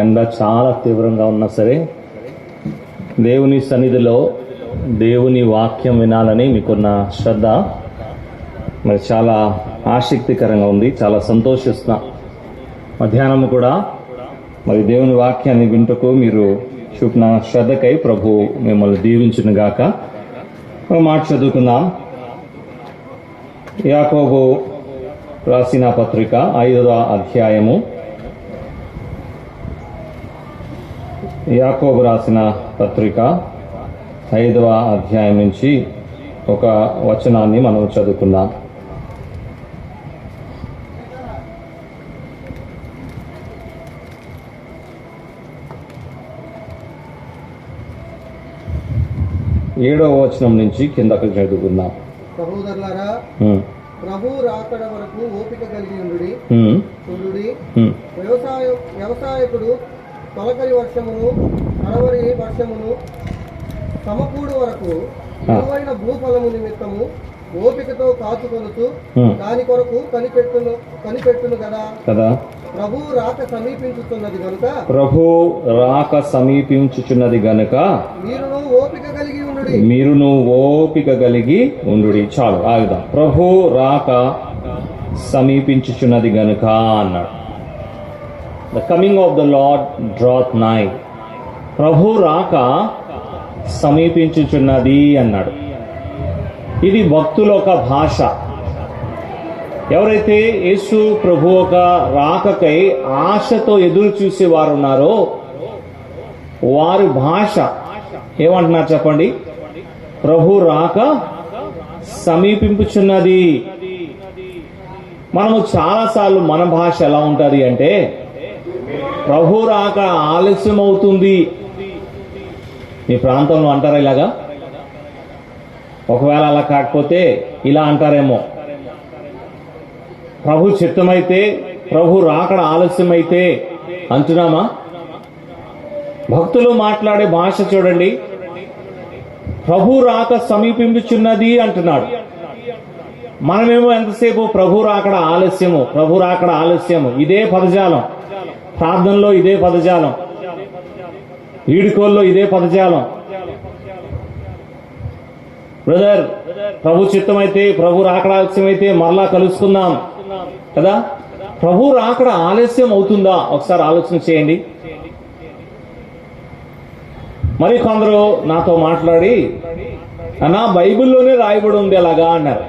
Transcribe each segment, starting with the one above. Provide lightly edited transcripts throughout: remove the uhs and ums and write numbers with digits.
ఎండ చాలా తీవ్రంగా ఉన్నా సరే దేవుని సన్నిధిలో దేవుని వాక్యం వినాలని మీకున్న శ్రద్ధ మరి చాలా ఆసక్తికరంగా ఉంది. చాలా సంతోషిస్తున్నా. మధ్యాహ్నం కూడా మరి దేవుని వాక్యాన్ని వింటకు మీరు చూపిన శ్రద్ధకై ప్రభు మిమ్మల్ని దీవించును గాక. మాట చదువుకుందాం. యాకోబు రాసిన పత్రిక 5వ అధ్యాయము. యాకోబు రాసిన పత్రిక 5వ అధ్యాయం నుంచి ఒక వచనాన్ని మనం చదువుకుందాం. ఏడవ వచనం నుంచి కిందకు చదువుకుందాం. సహోదరులారా, ప్రభు రాకడ వరకు ఓపిక కలిగి ఉండుడి. వ్యవసాయకుడు తొలకరి వర్షమును కడవరి వర్షమును సమకూడు వరకు విలువైన భూఫలము నిమిత్తము ఓపికతో కాచుకొనుచు దాని కొరకు కనిపెట్టును కదా. ప్రభు రాక సమీపించుచున్నది గనుక మీరును ఓపిక కలిగి ఉండుడి. చాలు, ఆగుదాం. ప్రభు రాక సమీపించుచున్నది గనుక అన్నాడు. The coming of the lord draweth నigh. ప్రభు రాక సమీపించుచున్నది అన్నాడు. ఇది భక్తుల ఒక భాష. ఎవరైతే యేసు ప్రభు ఒక రాకకై ఆశతో ఎదురు చూసే వారు ఉన్నారో వారి భాష ఏమంటున్నారు చెప్పండి? ప్రభు రాక సమీపించుచున్నది. మనము చాలాసార్లు మన భాష ఎలా ఉంటుంది అంటే, ప్రభు రాక ఆలస్యం అవుతుంది. మీ ప్రాంతంలో అంటారా ఇలాగా? ఒకవేళ అలా కాకపోతే ఇలా అంటారేమో, ప్రభు చిత్తమైతే, ప్రభు రాకడ ఆలస్యమైతే అంటున్నామా? భక్తులు మాట్లాడే భాష చూడండి. ప్రభు రాక సమీపించుచున్నది అంటున్నాడు. మనమేమో ఎంతసేపు ప్రభు రాకడ ఆలస్యము, ప్రభు రాకడ ఆలస్యము, ఇదే పదజాలం. ప్రార్థనలో ఇదే పదజాలం, ఈడుకోల్లో ఇదే పదజాలం. బ్రదర్, ప్రభు చిత్తమైతే, ప్రభు రాకడ ఆలస్యమైతే మరలా కలుసుకుందాం కదా. ప్రభు రాకడ ఆలస్యం అవుతుందా? ఒకసారి ఆలోచన చేయండి. మరి కొందరు నాతో మాట్లాడి, అన్నా బైబిల్లోనే రాయబడి ఉంది అలాగా అన్నారు.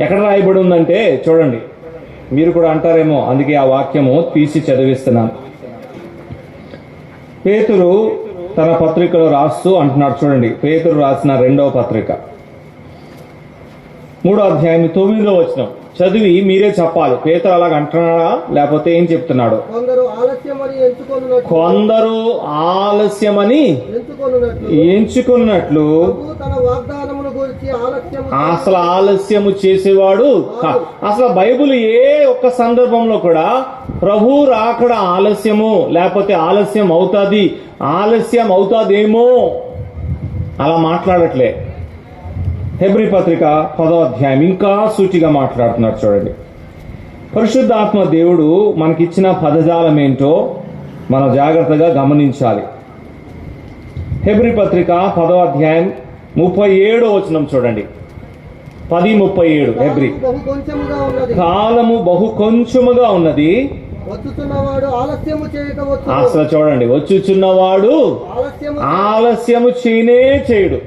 ఎక్కడ రాయబడి ఉందంటే చూడండి, మీరు కూడా అంటారేమో, అందుకే ఆ వాక్యము తీసి చదివిస్తున్నాను. పేతురు తన పత్రికలో రాస్తూ అంటున్నాడు చూడండి. పేతురు రాసిన 2వ పత్రిక 3వ అధ్యాయం 9వ వచనం చదివి మీరే చెప్పాలి. పేతురు అలాగ అంటున్నాడా లేకపోతే ఏం చెప్తున్నాడు? కొందరు ఆలస్యమని ఎంచుకున్నట్లు అసలు ఆలస్యము చేసేవాడు. అసలు బైబిల్ ఏ ఒక్క సందర్భంలో కూడా ప్రభు రాకడ ఆలస్యము లేకపోతే ఆలస్యం అవుతాదేమో అలా మాట్లాడట్లే. హెబ్రీ పత్రిక 10వ అధ్యాయం ఇంకా సూటిగా మాట్లాడుతున్నారు చూడండి. పరిశుద్ధాత్మ దేవుడు మనకిచ్చిన పదజాలం ఏంటో మనం జాగ్రత్తగా గమనించాలి. హెబ్రీ పత్రిక 10వ అధ్యాయం 37వ వచనం చూడండి. 10:37 హెబ్రీ. కాలము బహు కొంచెముగా ఉన్నది, అసలు చూడండి, వచ్చుచున్నవాడు ఆలస్యము చేయడు.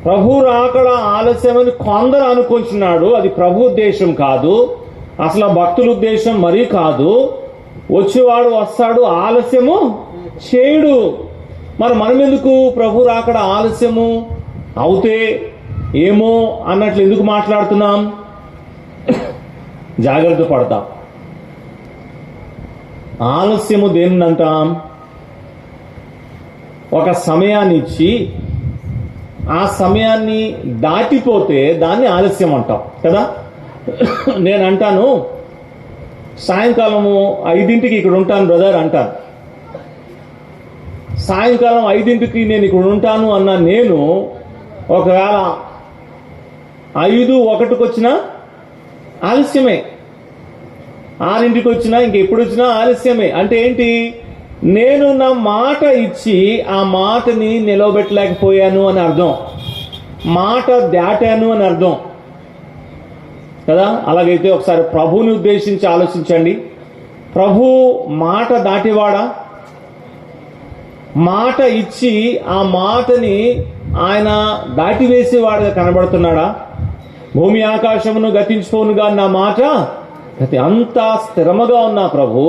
ప్రభు రాకడ ఆలస్యమని కొందరు అనుకుంటున్నాడు. అది ప్రభు ఉద్దేశం కాదు, అసలు భక్తుల ఉద్దేశం మరీ కాదు. వచ్చేవాడు వస్తాడు, ఆలస్యము చేయడు. మరి మనం ఎందుకు ప్రభు రాకడ ఆలస్యము అవుతే ఏమో అన్నట్లు ఎందుకు మాట్లాడుతున్నాం? జాగ్రత్త పడతాం. ఆలస్యము దేన్ని అంటాం? ఒక సమయాన్ని ఇచ్చి ఆ సమయాన్ని దాటిపోతే దాన్ని ఆలస్యం అంటాం కదా. నేను అంటాను, సాయంకాలము 5ంటికి ఇక్కడ ఉంటాను బ్రదర్ అంటాను. సాయంకాలం 5ంటికి నేను ఇక్కడ ఉంటాను అన్న నేను ఒకవేళ 5:01 వచ్చినా ఆలస్యమే. 6ంటికి వచ్చినా ఇంకెప్పుడు వచ్చినా ఆలస్యమే. అంటే ఏంటి? నేను నా మాట ఇచ్చి ఆ మాటని నిలవబెట్టలేకపోయాను అని అర్థం. మాట దాటాను అని అర్థం కదా. అలాగైతే ఒకసారి ప్రభువుని ఉద్దేశించి ఆలోచించండి. ప్రభు మాట దాటివాడా? మాట ఇచ్చి ఆ మాటని ఆయన దాటివేసేవాడుగా కనబడుతున్నాడా? భూమి ఆకాశమును గతించిపోనుగా నా మాట అంత స్థిరముగా ఉన్న ప్రభు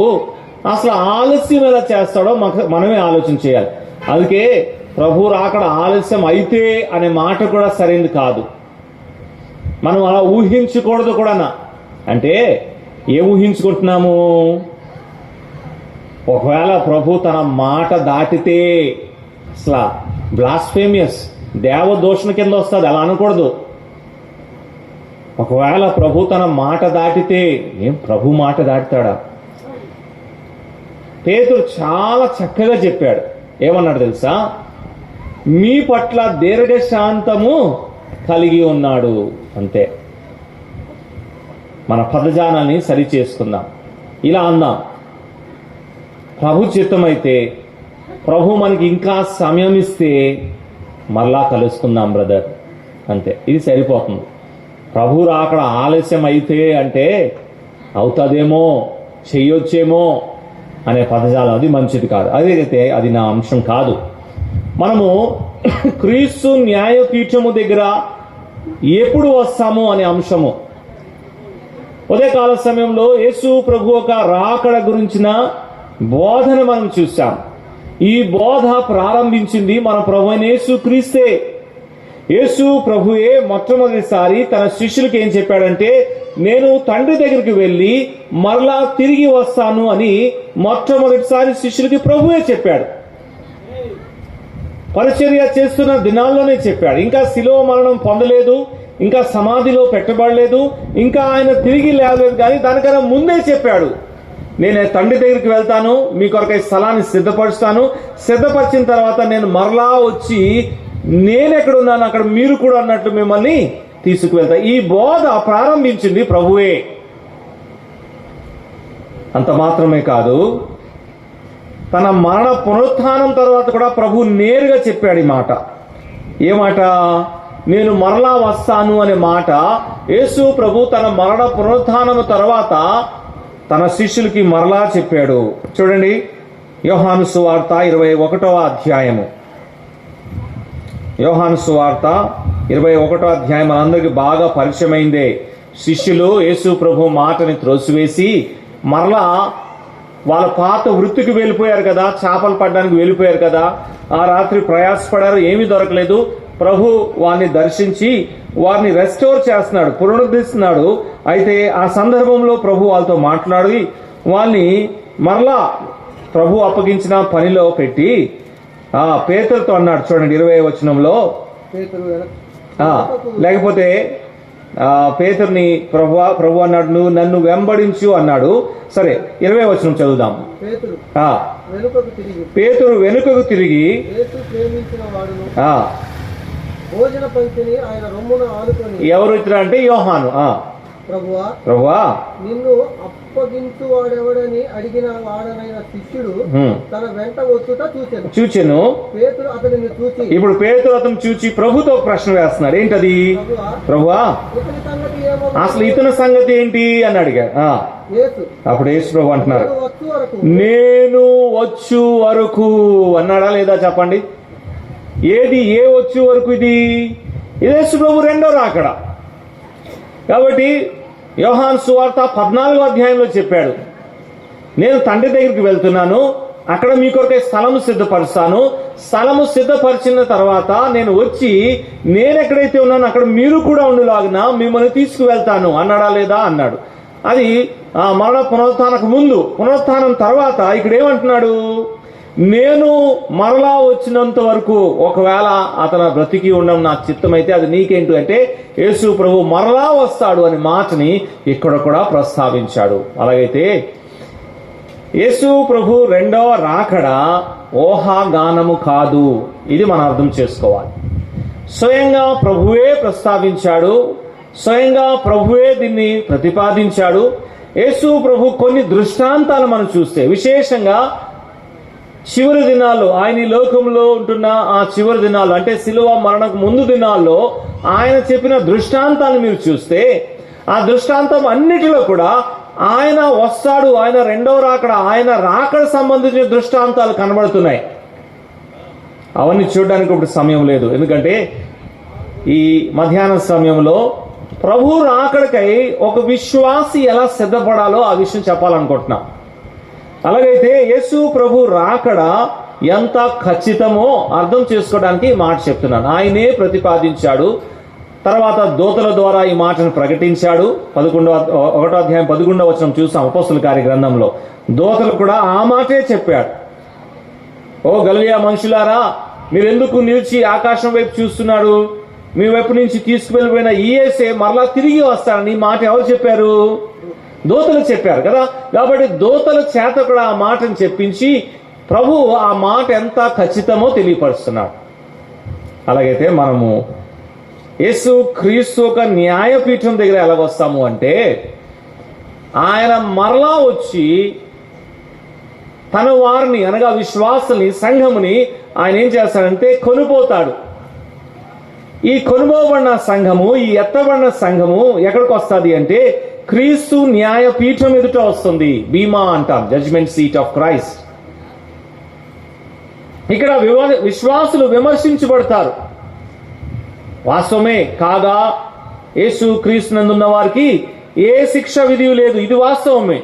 అసలు ఆలస్యం ఎలా చేస్తాడో మనమే ఆలోచన చేయాలి. అందుకే ప్రభు రాకడ ఆలస్యం అయితే అనే మాట కూడా సరైనది కాదు. మనం అలా ఊహించకూడదు కూడా. అంటే ఏ ఊహించుకుంటున్నాము? ఒకవేళ ప్రభు తన మాట దాటితే అసలు బ్లాస్ఫేమియస్, దేవదూషణ కింద వస్తుంది. అలా అనకూడదు. ఒకవేళ ప్రభు తన మాట దాటితే, ఏం ప్రభు మాట దాటుతాడా? పేతురు చాలా చక్కగా చెప్పాడు. ఏమన్నాడు తెలుసా? మీ పట్ల దీర్ఘశాంతము కలిగి ఉన్నాడు. అంతే. మన పదజానాన్ని సరి చేసుకుందాం. ఇలా అందాం, ప్రభు చిత్తమైతే, ప్రభు మనకి ఇంకా సమయం ఇస్తే మరలా కలుసుకుందాం బ్రదర్. అంతే. ఇది సరిపోతుంది. ప్రభు రాకడ ఆలస్యం అయితే అంటే అవుతుందేమో, చెయ్యొచ్చేమో అనే పదజాలం అది మంచిది కాదు. అదైతే అది నా అంశం కాదు. మనము క్రీస్తు న్యాయపీఠము దగ్గర ఎప్పుడు వస్తాము అనే అంశము. ఉదయకాల సమయంలో యేసు ప్రభు ఒక రాకడ గురించిన బోధన మనం చూసాం. ఈ బోధ ప్రారంభించింది మన ప్రభువైన యేసు క్రీస్తే. యేసు ప్రభువే మొట్టమొదటిసారి తన శిష్యులకి ఏం చెప్పాడంటే, నేను తండ్రి దగ్గరికి వెళ్ళి మరలా తిరిగి వస్తాను అని మొట్టమొదటిసారి శిష్యులకి ప్రభువే చెప్పాడు. పరిచర్య చేస్తున్న దినాల్లోనే చెప్పాడు. ఇంకా శిలువ మరణం పొందలేదు, ఇంకా సమాధిలో పెట్టబడలేదు, ఇంకా ఆయన తిరిగి లేవలేదు. కానీ దానికన్నా ముందే చెప్పాడు, నేను తండ్రి దగ్గరికి వెళ్తాను, మీ కొరకై స్థలాన్ని సిద్ధపరుస్తాను, సిద్ధపరిచిన తర్వాత నేను మరలా వచ్చి నేనెక్కడున్నాను అక్కడ మీరు కూడా అన్నట్లు మిమ్మల్ని తీసుకువెళ్తా. ఈ బోధ ప్రారంభించింది ప్రభువే. అంత మాత్రమే కాదు, తన మరణ పునరుత్థానం తర్వాత కూడా ప్రభు నేరుగా చెప్పాడు ఈ మాట. ఏ మాట? నేను మరలా వస్తాను అనే మాట యేసు ప్రభు తన మరణ పునరుత్థానం తర్వాత తన శిష్యులకి మరలా చెప్పాడు. చూడండి, యోహాను సువార్త 21వ అధ్యాయము. యోహాను సువార్త 21వ అధ్యాయం మనందరికీ బాగా పరిచయమైందే. శిష్యులు యేసు ప్రభు మాటని త్రోసివేసి మరలా వాళ్ళ పాత వృత్తికి వెళ్ళిపోయారు కదా, చేపలు పడడానికి వెళ్ళిపోయారు కదా. ఆ రాత్రి ప్రయాసపడారు, ఏమీ దొరకలేదు. ప్రభు వారిని దర్శించి వారిని రెస్టోర్ చేస్తున్నాడు, పునరుద్ధరిస్తున్నాడు. అయితే ఆ సందర్భంలో ప్రభు వాళ్ళతో మాట్లాడి వాళ్ళని మరలా ప్రభు అప్పగించిన పనిలో పెట్టి పేతురుతో అన్నాడు. చూడండి 20వ వచనంలో, లేకపోతే పేతురుని ప్రభు అన్నాడు, నువ్వు నన్ను వెంబడించు అన్నాడు. సరే, 20వ వచనం చదువుదాం. పేతురు వెనుకకు తిరిగి ఎవరు ఇతర అంటే యోహాను, ప్రభువా నిన్ను అప్పగించు వాడెవడని అడిగిన వాడనైన శిష్యుడు తన వెంట వచ్చుట చూచెను. పేతురు అతనిని చూచి, ఇప్పుడు పేతురు అతను చూచి ప్రభుతో ప్రశ్న వేస్తున్నాడు. ఏంటది? ప్రభువా అసలు ఇతని సంగతి ఏంటి అని అడిగాడు. అప్పుడు యేసు ప్రభు అంటున్నారు, నేను వచ్చు వరకు అన్నాడా లేదా చెప్పండి? ఏది? ఏ వచ్చు వరకు? ఇది యేసు ప్రభు రెండో రాకడ. కాబట్టి యోహాను సువార్త 14వ అధ్యాయంలో చెప్పాడు, నేను తండ్రి దగ్గరికి వెళ్తున్నాను, అక్కడ మీ కొరకై స్థలము సిద్ధపరుస్తాను, స్థలము సిద్ధపరిచిన తర్వాత నేను వచ్చి నేనెక్కడైతే ఉన్నానో అక్కడ మీరు కూడా ఉండులాగున మిమ్మల్ని తీసుకువెళ్తాను అన్నాడా లేదా? అన్నాడు. అది మరణ పునరుత్థానకు ముందు. పునరుత్థానం తర్వాత ఇక్కడ ఏమంటున్నాడు? నేను మరలా వచ్చినంత వరకు ఒకవేళ అతను బ్రతికి ఉండడం నా చిత్తమైతే అది నీకేంటి అంటే యేసు ప్రభు మరలా వస్తాడు అనే మాటని ఇక్కడ కూడా ప్రస్తావించాడు. అలాగైతే యేసు ప్రభు రెండవ రాకడ ఊహాగానము కాదు. ఇది మనం అర్థం చేసుకోవాలి. స్వయంగా ప్రభువే ప్రస్తావించాడు, స్వయంగా ప్రభువే దీన్ని ప్రతిపాదించాడు. యేసు ప్రభు కొన్ని దృష్టాంతాలు మనం చూస్తే, విశేషంగా చివరి దినాల్లో, ఆయన ఈ లోకంలో ఉంటున్న ఆ చివరి దినాల్లో, అంటే శిలువ మరణకు ముందు దినాల్లో ఆయన చెప్పిన దృష్టాంతాలు మీరు చూస్తే, ఆ దృష్టాంతం అన్నిటిలో కూడా ఆయన వస్తాడు, ఆయన రెండవ రాకడ, ఆయన రాకడ సంబంధించిన దృష్టాంతాలు కనబడుతున్నాయి. అవన్నీ చూడడానికి ఇప్పుడు సమయం లేదు, ఎందుకంటే ఈ మధ్యాహ్న సమయంలో ప్రభు రాకడకై ఒక విశ్వాసి ఎలా సిద్ధపడాలో ఆ విషయం చెప్పాలనుకుంటున్నాం. అలాగైతే యేసు ప్రభు రాకడ ఎంత ఖచ్చితమో అర్థం చేసుకోవడానికి ఈ మాట చెప్తున్నాను. ఆయనే ప్రతిపాదించాడు, తర్వాత దూతల ద్వారా ఈ మాటను ప్రకటించాడు. 1వ అధ్యాయం 11వ వచనం చూసాం అపోస్తలుల కార్య గ్రంథంలో. దూతలు కూడా ఆ మాటే చెప్పాడు. ఓ గలిలయ మనుషులారా, మీరెందుకు నిలిచి ఆకాశం వైపు చూస్తున్నాడు? మీ వైపు నుంచి తీసుకువెళ్ళిపోయిన ఈ యేసే మరలా తిరిగి వస్తాడని ఈ మాట ఎవరు చెప్పారు? దూతలు చెప్పారు కదా. కాబట్టి దూతల చేత కూడా ఆ మాటను చెప్పించి ప్రభు ఆ మాట ఎంత ఖచ్చితమో తెలియపరుస్తున్నాడు. అలాగైతే మనము యేసు క్రీస్తు ఒక న్యాయపీఠం దగ్గర ఎలాగొస్తాము అంటే, ఆయన మరలా వచ్చి తన వారిని, అనగా విశ్వాసుల్ని, సంఘముని ఆయన ఏం చేస్తాడంటే కొనిపోతాడు. ఈ కొనుగోబడిన సంఘము, ఈ ఎత్తబడిన సంఘము ఎక్కడికి వస్తుంది అంటే క్రీస్తు న్యాయపీఠం ఎదుట వస్తుంది. బీమా అంటాం, జడ్జ్మెంట్ సీట్ ఆఫ్ క్రైస్ట్. ఇక్కడ విశ్వాసులు విమర్శించబడతారు. వాస్తవమే కాగా యేసు క్రీస్తునందున్న వారికి ఏ శిక్ష విధి లేదు, ఇది వాస్తవమే.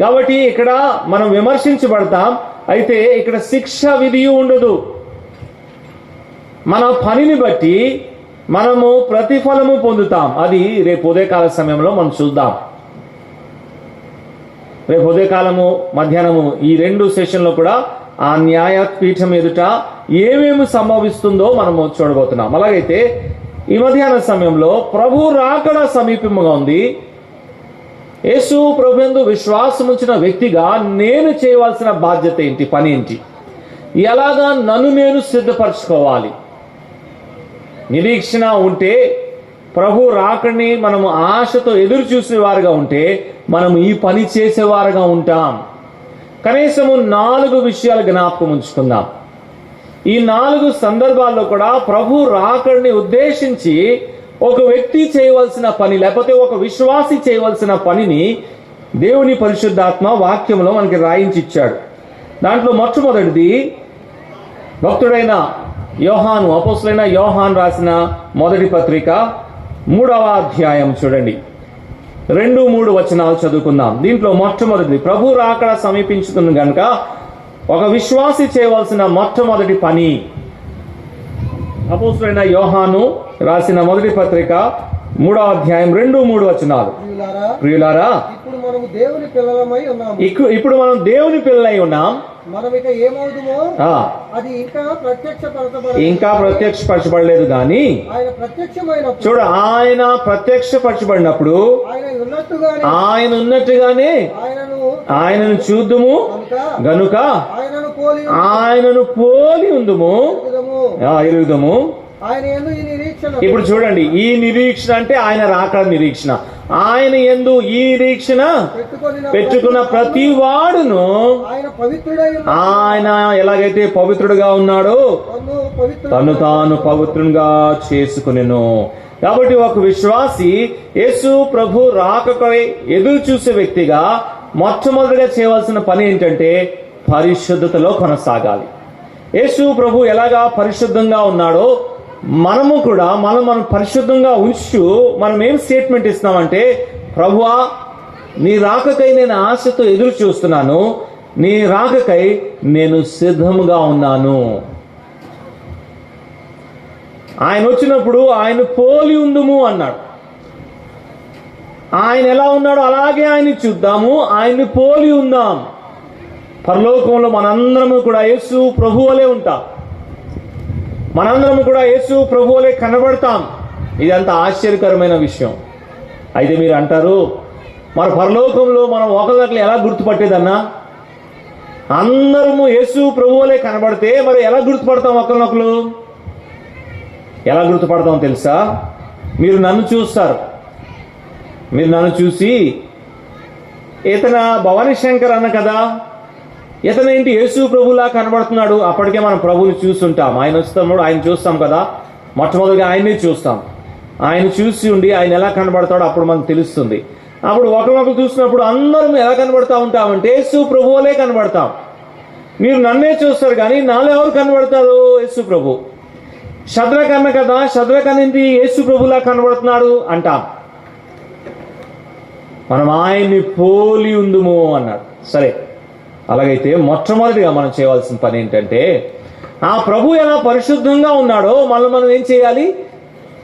కాబట్టి ఇక్కడ మనం విమర్శించబడతాం, అయితే ఇక్కడ శిక్ష విధి ఉండదు. మన పనిని బట్టి మనము ప్రతిఫలము పొందుతాం. అది రేపు ఉదయకాల సమయంలో మనం చూద్దాం. రేపు ఉదయకాలము, మధ్యాహ్నము ఈ 2 సెషన్లో కూడా ఆ న్యాయపీఠం ఎదుట ఏమేమి సంభవిస్తుందో మనము చూడబోతున్నాం. అలాగైతే ఈ మధ్యాహ్న సమయంలో ప్రభు రాకడ సమీపంగా ఉంది. యేసు ప్రభువునందు విశ్వాసం ఉంచిన వ్యక్తిగా నేను చేయవలసిన బాధ్యత ఏంటి, పని ఏంటి, ఎలాగా నన్ను నేను సిద్ధపరచుకోవాలి? నిరీక్షణ ఉంటే, ప్రభు రాకడిని మనము ఆశతో ఎదురు చూసేవారుగా ఉంటే మనం ఈ పని చేసేవారుగా ఉంటాం. కనీసము 4 విషయాలు జ్ఞాపకం ఉంచుకుందాం. ఈ 4 సందర్భాల్లో కూడా ప్రభు రాకడిని ఉద్దేశించి ఒక వ్యక్తి చేయవలసిన పని, లేకపోతే ఒక విశ్వాసి చేయవలసిన పనిని దేవుని పరిశుద్ధాత్మ వాక్యంలో మనకి రాయించిచ్చాడు. దాంట్లో మొట్టమొదటిది భక్తుడైన యోహాను, అపోస్తలుడైన యోహాను రాసిన మొదటి పత్రిక 3వ అధ్యాయం చూడండి, 2-3 వచనాలు చదువుకుందాం. దీంట్లో మొట్టమొదటిది, ప్రభు రాకడ సమీపించుతుంది గనుక ఒక విశ్వాసి చేయవలసిన మొట్టమొదటి పని. అపోస్తలుడైన యోహాను రాసిన మొదటి పత్రిక 3వ అధ్యాయం 2-3 వచనాలు. ప్రియులారా, ఇప్పుడు మనము దేవుని పిల్లలమై ఉన్నాము. ఇప్పుడు మనం దేవుని పిల్లలై ఉన్నాం. మనం ఇక ఏమవుదుమో అది ఇంకా ప్రత్యక్షపరచబడలేదు కానీ ఆయన ప్రత్యక్షమైనప్పుడు, చూడ, ఆయన ప్రత్యక్షపరచబడినప్పుడు ఆయన ఉన్నట్టుగానే ఆయనను చూద్దుము గనుక ఆయనను పోలి ఉందుము, ఎరుగుదము. ఇప్పుడు చూడండి, ఈ నిరీక్షణ అంటే ఆయన రాకడ నిరీక్షణ. ఆయన యందు ఈ నిరీక్షణ పెట్టుకున్న ప్రతి వాడును ఆయన ఎలాగైతే పవిత్రుడుగా ఉన్నాడో తను తాను పవిత్రునిగా చేసుకునెను. కాబట్టి ఒక విశ్వాసి యేసు ప్రభు రాకకై ఎదురు చూసే వ్యక్తిగా మొట్టమొదటిగా చేయవలసిన పని ఏంటంటే పరిశుద్ధతలో కొనసాగాలి. యేసు ప్రభు ఎలాగా పరిశుద్ధంగా ఉన్నాడో మనము కూడా మనం పరిశుద్ధంగా ఉంచు మనం ఏం స్టేట్మెంట్ ఇస్తున్నామంటే, ప్రభువా నీ రాకకై నేను ఆశతో ఎదురు చూస్తున్నాను, నీ రాకకై నేను సిద్ధముగా ఉన్నాను. ఆయన వచ్చినప్పుడు ఆయన పోలి ఉందుము అన్నాడు. ఆయన ఎలా ఉన్నాడో అలాగే ఆయన్ని చూద్దాము, ఆయన్ని పోలి ఉందాం. పరలోకంలో మనందరము కూడా యేసు ప్రభువులే ఉంటాం, మనందరము కూడా యేసు ప్రభువులే కనబడతాం. ఇదంతా ఆశ్చర్యకరమైన విషయం. అయితే మీరు అంటారు, మరి పరలోకంలో మనం ఒకరిని ఎలా గుర్తుపట్టేదన్నా? అందరము యేసు ప్రభువులే కనబడితే మరి ఎలా గుర్తుపడతాం ఒకరినొకరు? ఎలా గుర్తుపడతాం తెలుసా? మీరు నన్ను చూస్తారు, మీరు నన్ను చూసి ఇతను భవానీ శంకర్ అన్న కదా, ఇతనేంటి యేసు ప్రభులా కనబడుతున్నాడు. అప్పటికే మనం ప్రభువుని చూస్తుంటాం. ఆయన వస్తున్నప్పుడు ఆయన చూస్తాం కదా, మొట్టమొదటిగా ఆయన్ని చూస్తాం. ఆయన చూసి ఉండి ఆయన ఎలా కనబడతాడో అప్పుడు మనకు తెలుస్తుంది. అప్పుడు ఒకరినొకరు చూసినప్పుడు అందరం ఎలా కనబడతా ఉంటామంటే యేసు ప్రభువులే కనబడతాం. మీరు నన్నే చూస్తారు కానీ నాలో ఎవరు కనబడతారు? యేసు ప్రభు. శద్రక్ అన్న కదా, శద్రక్ అనేది యేసు ప్రభులా కనబడుతున్నాడు అంటాం. మనం ఆయన్ని పోలి ఉందుము అన్నాడు. సరే, అలాగైతే మొట్టమొదటిగా మనం చేయవలసిన పని ఏంటంటే, ఆ ప్రభు ఎలా పరిశుద్ధంగా ఉన్నాడో మనం ఏం చేయాలి?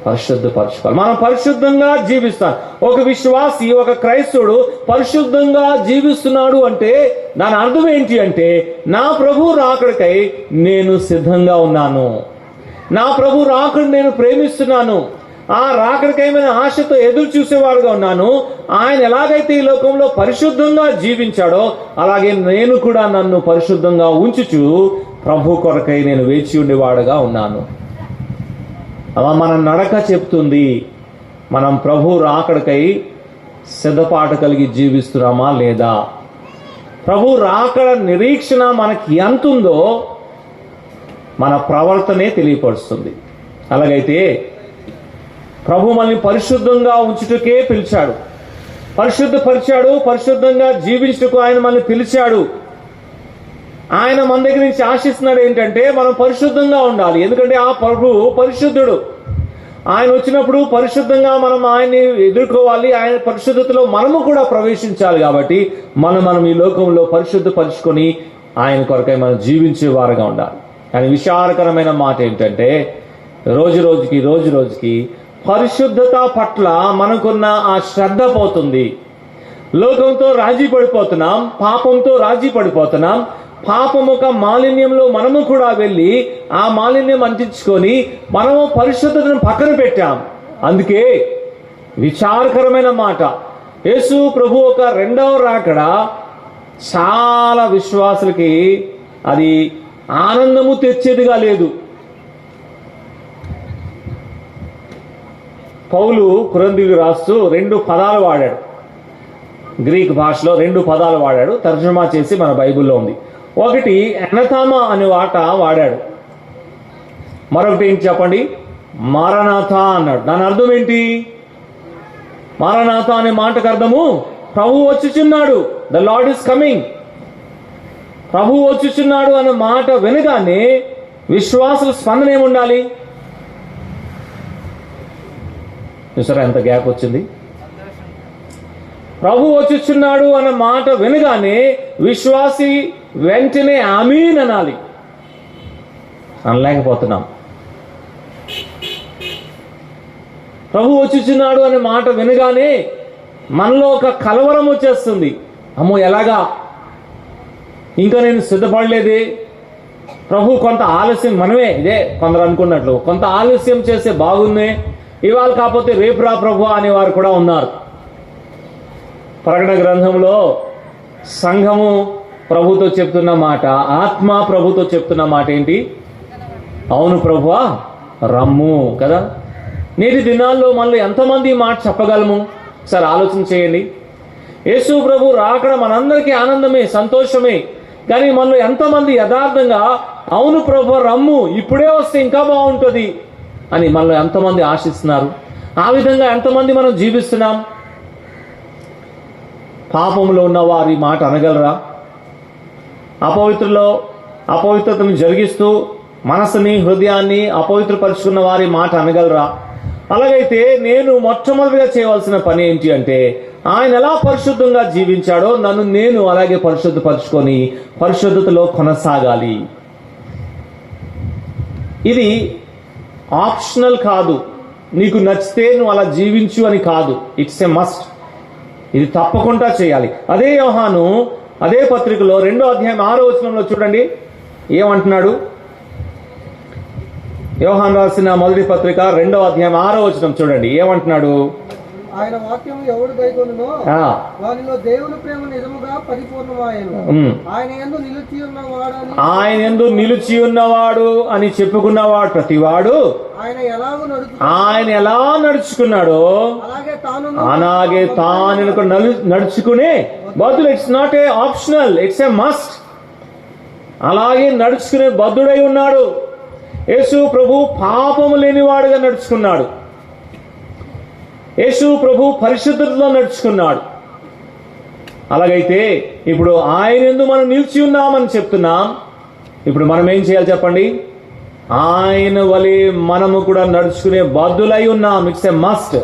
పరిశుద్ధపరచుకోవాలి. మనం పరిశుద్ధంగా జీవిస్తాం. ఒక విశ్వాసి, ఒక క్రైస్తవుడు పరిశుద్ధంగా జీవిస్తున్నాడు అంటే దాని అర్థం ఏంటి అంటే, నా ప్రభు రాకడికై నేను సిద్ధంగా ఉన్నాను, నా ప్రభు రాకడిని నేను ప్రేమిస్తున్నాను, ఆ రాకడికైమైన ఆశతో ఎదురు చూసేవాడుగా ఉన్నాను. ఆయన ఎలాగైతే ఈ లోకంలో పరిశుద్ధంగా జీవించాడో అలాగే నేను కూడా నన్ను పరిశుద్ధంగా ఉంచుచు ప్రభు కొరకై నేను వేచి ఉండేవాడుగా ఉన్నాను. అలా మన నడక చెప్తుంది మనం ప్రభు రాకడికై సిద్ధపాటు కలిగి జీవిస్తున్నామా లేదా. ప్రభు రాకడ నిరీక్షణ మనకి ఎంతుందో మన ప్రవర్తనే తెలియపరుస్తుంది. అలాగైతే ప్రభు మనల్ని పరిశుద్ధంగా ఉంచుటకే పిలిచాడు, పరిశుద్ధపరిచాడు, పరిశుద్ధంగా జీవించుటకు ఆయన మనల్ని పిలిచాడు. ఆయన మన దగ్గర నుంచి ఆశిస్తున్నాడు ఏంటంటే మనం పరిశుద్ధంగా ఉండాలి. ఎందుకంటే ఆ ప్రభు పరిశుద్ధుడు. ఆయన వచ్చినప్పుడు పరిశుద్ధంగా మనం ఆయన్ని ఎదుర్కోవాలి. ఆయన పరిశుద్ధతలో మనము కూడా ప్రవేశించాలి. కాబట్టి మనం ఈ లోకంలో పరిశుద్ధపరుచుకొని ఆయన కొరకై మనం జీవించే వారుగా ఉండాలి. కానీ విచారకరమైన మాట ఏంటంటే రోజు రోజుకి పరిశుద్ధత పట్ల మనకున్న ఆ శ్రద్ధ పోతుంది. లోకంతో రాజీ పడిపోతున్నాం, పాపంతో రాజీ పడిపోతున్నాం. పాపం ఒక మాలిన్యంలో మనము కూడా వెళ్ళి ఆ మాలిన్యం అంటించుకొని మనము పరిశుద్ధతను పక్కన పెట్టాం. అందుకే విచారకరమైన మాట, యేసు ప్రభు ఒక రెండవ రాకడ చాలా విశ్వాసులకి అది ఆనందము తెచ్చేదిగా లేదు. పౌలు కొరింథీయులకు రాస్తూ 2 పదాలు వాడాడు. గ్రీక్ భాషలో 2 పదాలు వాడాడు. తర్జుమా చేసి మన బైబిల్లో ఉంది. ఒకటి ఎనథామా అనే మాట వాడాడు. మరొకటి ఏంటి చెప్పండి? మారనాథ అన్నాడు. దాని అర్థం ఏంటి? మారనాథ అనే మాటకు అర్థము ప్రభు వచ్చుచున్నాడు, ద లార్డ్ ఇస్ కమింగ్. ప్రభు వచ్చుచున్నాడు అన్న మాట వినగానే విశ్వాసుల స్పందన ఏముండాలి? చూసారా ఎంత గ్యాప్ వచ్చింది? ప్రభు వచ్చుచున్నాడు అన్న మాట వినగానే విశ్వాసి వెంటనే ఆమీన్ అనాలి. అనలేకపోతున్నాం. ప్రభు వచ్చుచున్నాడు అనే మాట వినగానే మనలో ఒక కలవరం వచ్చేస్తుంది. అమ్మో ఎలాగా, ఇంకా నేను సిద్ధపడలేదే, ప్రభు కొంత ఆలస్యం, మనమే ఇదే కొందరు అనుకున్నట్లు కొంత ఆలస్యం చేస్తే బాగుందే, ఇవాళ కాకపోతే రేపు రా ప్రభు అనేవారు కూడా ఉన్నారు. ప్రకటన గ్రంథంలో సంఘము ప్రభుతో చెప్తున్న మాట, ఆత్మ ప్రభుతో చెప్తున్న మాట ఏంటి? అవును ప్రభువా రమ్ము కదా. నేటి దినాల్లో మనలో ఎంతమంది మాట చెప్పగలము? సరే ఆలోచన చేయండి. యేసు ప్రభు రాకడ మనందరికీ ఆనందమే, సంతోషమే. కానీ మనలో ఎంతమంది యథార్థంగా అవును ప్రభు రమ్ము, ఇప్పుడే వస్తే ఇంకా బాగుంటుంది అని మనలో ఎంతమంది ఆశిస్తున్నారు? ఆ విధంగా ఎంతమంది మనం జీవిస్తున్నాం? పాపంలో ఉన్న వారి మాట అనగలరా? అపవిత్రతను జరిగిస్తూ మనసుని హృదయాన్ని అపవిత్రపరుచుకున్న వారి మాట అనగలరా? అలాగైతే నేను మొట్టమొదటిగా చేయవలసిన పని ఏంటి అంటే, ఆయన ఎలా పరిశుద్ధంగా జీవించాడో నేను అలాగే పరిశుద్ధపరచుకొని పరిశుద్ధతలో కొనసాగాలి. ఇది ఆప్షనల్ కాదు, నీకు నచ్చితే నువ్వు అలా జీవించు అని కాదు. It's a must. ఇది తప్పకుండా చేయాలి. అదే యోహాను అదే పత్రికలో 2వ అధ్యాయం 6వ వచనంలో చూడండి ఏమంటున్నాడు. యోహాను రాసిన మొదటి పత్రిక 2వ అధ్యాయం 6వ వచనం చూడండి ఏమంటున్నాడు. ఆయన వాక్యం ఎవడు గైకొనునో వానిలో దేవుని ప్రేమ నిజముగా పరిపూర్ణమాయెను. ఆయన యందు నిలిచి ఉన్నవాడు అని చెప్పుకున్నవాడు ప్రతివాడు ఆయన ఎలా నడుచుకున్నాడో అలాగే తాను నడుచుకునే బద్ధుడు, it's not a optional, it's a must. అలాగే నడుచుకునే బద్ధుడై ఉన్నాడు. యేసు ప్రభు పాపము లేనివాడుగా నడుచుకున్నాడు. యేసు ప్రభు పరిశుద్ధతలో నడుచుకున్నాడు. అలాగైతే ఇప్పుడు ఆయన యందు మనం నిలిచి ఉన్నామని చెప్తున్నాం. ఇప్పుడు మనం ఏం చేయాలి చెప్పండి? ఆయన వలె మనము కూడా నడుచుకునే బద్ధులై ఉన్నాం. It's a must.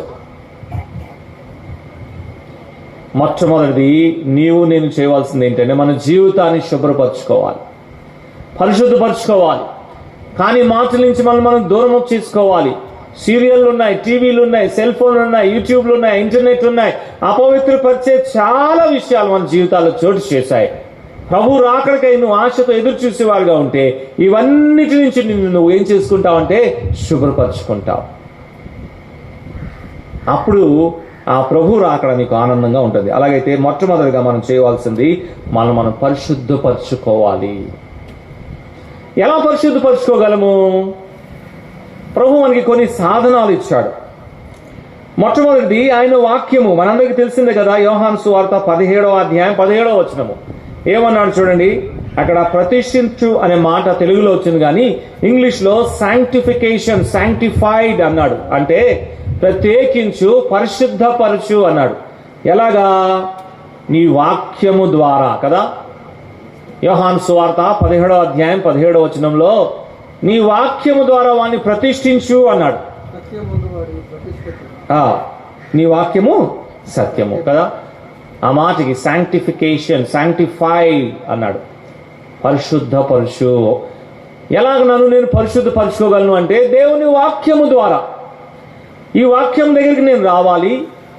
మొట్టమొదటిది నీవు నేను చేయవలసింది ఏంటంటే మన జీవితాన్ని శుభ్రపరచుకోవాలి, పరిశుద్ధపరచుకోవాలి. కానీ మాటల నుంచి మనం దూరం చేసుకోవాలి. సీరియళ్ళు ఉన్నాయి, టీవీలు ఉన్నాయి, సెల్ ఫోన్లు ఉన్నాయి, యూట్యూబ్లు ఉన్నాయి, ఇంటర్నెట్ ఉన్నాయి. అపవిత్రపరిచే చాలా విషయాలు మన జీవితాల్లో చోటు చేశాయి. ప్రభు రాకడికై నువ్వు ఆశతో ఎదురు చూసేవాడుగా ఉంటే ఇవన్నిటి నుంచి నువ్వు ఏం చేసుకుంటావంటే శుభ్రపరచుకుంటావు. అప్పుడు ఆ ప్రభు రాకడ నీకు ఆనందంగా ఉంటుంది. అలాగైతే మొట్టమొదటిగా మనం చేయవలసింది మనం పరిశుద్ధపరచుకోవాలి. ఎలా పరిశుద్ధపరచుకోగలము? ప్రభు మనకి కొన్ని సాధనాలు ఇచ్చాడు. మొట్టమొదటిది ఆయన వాక్యము. మనందరికీ తెలిసిందే కదా, యోహాను సువార్త 17వ అధ్యాయం 17వ వచనము ఏమన్నాడు చూడండి. అక్కడ ప్రతిష్ఠించు అనే మాట తెలుగులో వచ్చింది, కానీ ఇంగ్లీష్లో సాంక్టిఫికేషన్, సాంక్టిఫైడ్ అన్నాడు. అంటే ప్రత్యేకించు, పరిశుద్ధపరచు అన్నాడు. ఎలాగా? నీ వాక్యము ద్వారా కదా. యోహాను సువార్త 17వ అధ్యాయం 17వ వచనంలో నీ వాక్యము ద్వారా వాణ్ణి ప్రతిష్ఠించు అన్నాడు. నీ వాక్యము సత్యము కదా. ఆ మాటకి సాంక్టిఫికేషన్, సాంక్టిఫై అన్నాడు. పరిశుద్ధపరచు. ఎలాగ నన్ను నేను పరిశుద్ధపరచుకోగలను అంటే దేవుని వాక్యము ద్వారా. ఈ వాక్యం దగ్గరికి నేను రావాలి,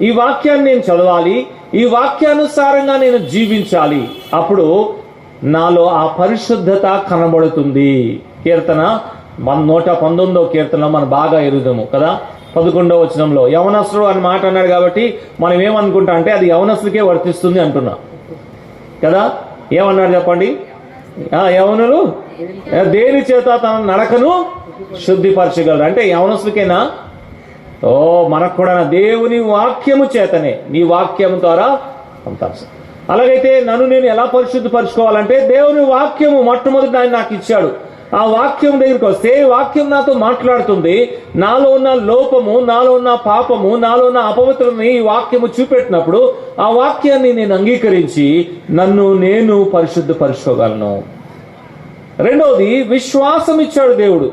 ఈ వాక్యాన్ని నేను చదవాలి, ఈ వాక్యానుసారంగా నేను జీవించాలి. అప్పుడు నాలో ఆ పరిశుద్ధత కనబడుతుంది. కీర్తన 119వ కీర్తన మనం బాగా ఎరుగుదాము కదా. 11వ వచనంలో యవనస్తుడు అని మాట అన్నాడు కాబట్టి మనం ఏమనుకుంటా అంటే అది యవనస్తులకే వర్తిస్తుంది అంటున్నా కదా. ఏమన్నాడు చెప్పండి? యవనులు దేని చేత తన నడకను శుద్ధిపరచగలరు అంటే యవనస్తులకేనా? మనకు కూడా దేవుని వాక్యము చేతనే, నీ వాక్యం ద్వారా పంపాల్సి. అలాగైతే నన్ను నేను ఎలా పరిశుద్ధపరచుకోవాలంటే దేవుని వాక్యము మొట్టమొదటి ఆయన నాకు ఇచ్చాడు. ఆ వాక్యం దగ్గరికి వస్తే వాక్యం నాతో మాట్లాడుతుంది. నాలో ఉన్న లోపము, నాలో ఉన్న పాపము, నాలో ఉన్న అపవిత్రతని ఈ వాక్యము చూపెట్టినప్పుడు ఆ వాక్యాన్ని నేను అంగీకరించి నన్ను నేను పరిశుద్ధపరచుకోగలను. రెండవది విశ్వాసం ఇచ్చాడు దేవుడు.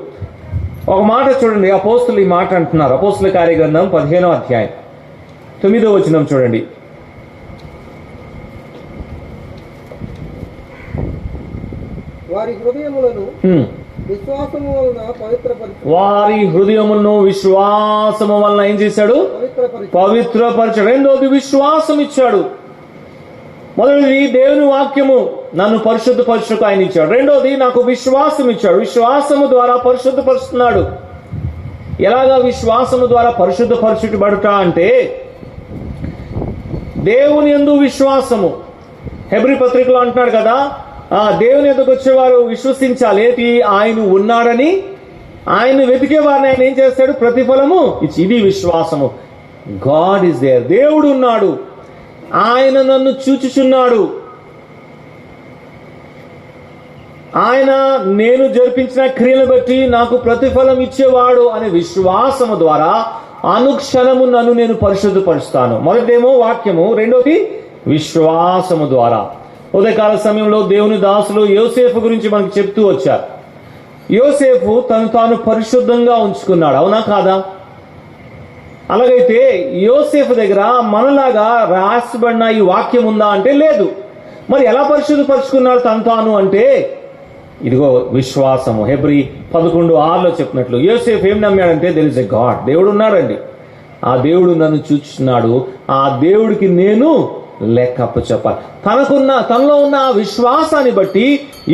ఒక మాట చూడండి, అపోస్తులు ఈ మాట అంటున్నారు. అపోస్తుల కార్యగ్రంథం 15వ అధ్యాయం 9వ వచనం చూడండి. వారి హృదయములను విశ్వాసము వలన ఏం చేశాడు? పవిత్రపరచాడు. రెండోది విశ్వాసం ఇచ్చాడు. మొదటిది దేవుని వాక్యము నన్ను పరిశుద్ధపరచుటకు ఆయన ఇచ్చాడు. రెండోది నాకు విశ్వాసం ఇచ్చాడు. విశ్వాసము ద్వారా పరిశుద్ధపరుస్తున్నాడు. ఎలాగా విశ్వాసము ద్వారా పరిశుద్ధపరచుబడుట అంటే దేవుని యందు విశ్వాసము. హెబ్రీ పత్రికలో అంటున్నాడు కదా, దేవుని ఎదుకు వచ్చేవారు విశ్వసించాలి. ఏంటి? ఆయన ఉన్నాడని, ఆయన వెతికే వారిని ఆయన ఏం చేస్తాడు? ప్రతిఫలము ఇచ్చి. ఇది విశ్వాసము. God is there. దేవుడు ఉన్నాడు, ఆయన నన్ను చూచుచున్నాడు, ఆయన నేను జరిపించిన క్రియను బట్టి నాకు ప్రతిఫలం ఇచ్చేవాడు అనే విశ్వాసము ద్వారా అనుక్షణము నన్ను నేను పరిశుద్ధపరుస్తాను. మొదటేమో వాక్యము, రెండోది విశ్వాసము ద్వారా. ఉదయకాల సమయంలో దేవుని దాసులు యోసేపు గురించి మనకు చెప్తూ వచ్చారు. యోసేపు తను తాను పరిశుద్ధంగా ఉంచుకున్నాడు, అవునా కాదా? అలాగైతే యోసేపు దగ్గర మనలాగా రాసిబడిన ఈ వాక్యం ఉందా అంటే లేదు. మరి ఎలా పరిశుద్ధపరుచుకున్నాడు తను తాను అంటే ఇదిగో విశ్వాసము. హెబ్రీ 11:6లో చెప్పినట్లు యోసేపు ఏం నమ్మాడంటే దేర్ ఇస్ ఎ గాడ్. దేవుడు ఉన్నాడండి, ఆ దేవుడు నన్ను చూస్తున్నాడు, ఆ దేవుడికి నేను లెక్కప్పు చెప్పాలి. తనలో ఉన్న ఆ విశ్వాసాన్ని బట్టి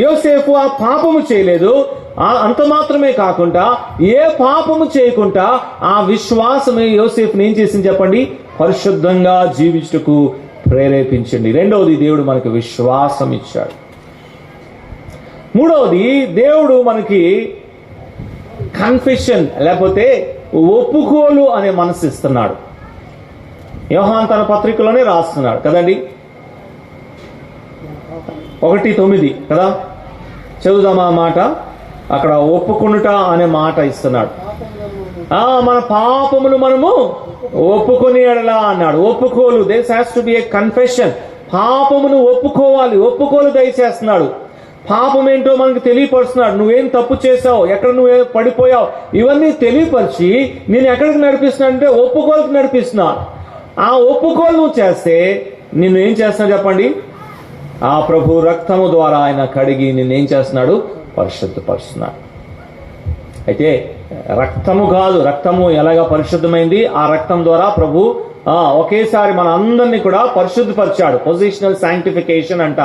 యోసేపు ఆ పాపము చేయలేదు. అంత మాత్రమే కాకుండా ఏ పాపము చేయకుండా ఆ విశ్వాసమే యోసేపుని ఏం చేసింది చెప్పండి? పరిశుద్ధంగా జీవించుటకు ప్రేరేపించండి. రెండవది దేవుడు మనకి విశ్వాసం ఇచ్చాడు. మూడవది దేవుడు మనకి కన్ఫెషన్ లేకపోతే ఒప్పుకోలు అనే మనసు ఇస్తున్నాడు. యోహాను తన పత్రికలోనే రాస్తున్నాడు కదండి. 1:9 కదా, చదువుదామా ఆ మాట. అక్కడ ఒప్పుకొనుట అనే మాట ఇస్తున్నాడు. మన పాపములు మనము ఒప్పుకొని ఎడలా అన్నాడు. ఒప్పుకోలు, this has to be a confession. పాపమును ఒప్పుకోవాలి, ఒప్పుకోలు దయచేస్తున్నాడు. పాపం ఏంటో మనకు తెలియపరుస్తున్నాడు. నువ్వేం తప్పు చేసావు, ఎక్కడ నువ్వే పడిపోయావు, ఇవన్నీ తెలియపరిచి నేను ఎక్కడికి నడిపిస్తున్నా అంటే ఒప్పుకోలుకి నడిపిస్తున్నా. ఆ ఒప్పుకోలు నువ్వు చేస్తే నిన్ను ఏం చేస్తున్నా చెప్పండి, ఆ ప్రభు రక్తము ద్వారా ఆయన కడిగి నిన్నేం చేస్తున్నాడు, పరిశుద్ధపరుస్తున్నాడు. అయితే రక్తము కాదు, రక్తము ఎలాగా పరిశుద్ధమైంది, ఆ రక్తం ద్వారా ప్రభు ఒకేసారి మన అందరినీ కూడా పరిశుద్ధపరిచాడు. పొజిషనల్ శాంక్టిఫికేషన్ అంట.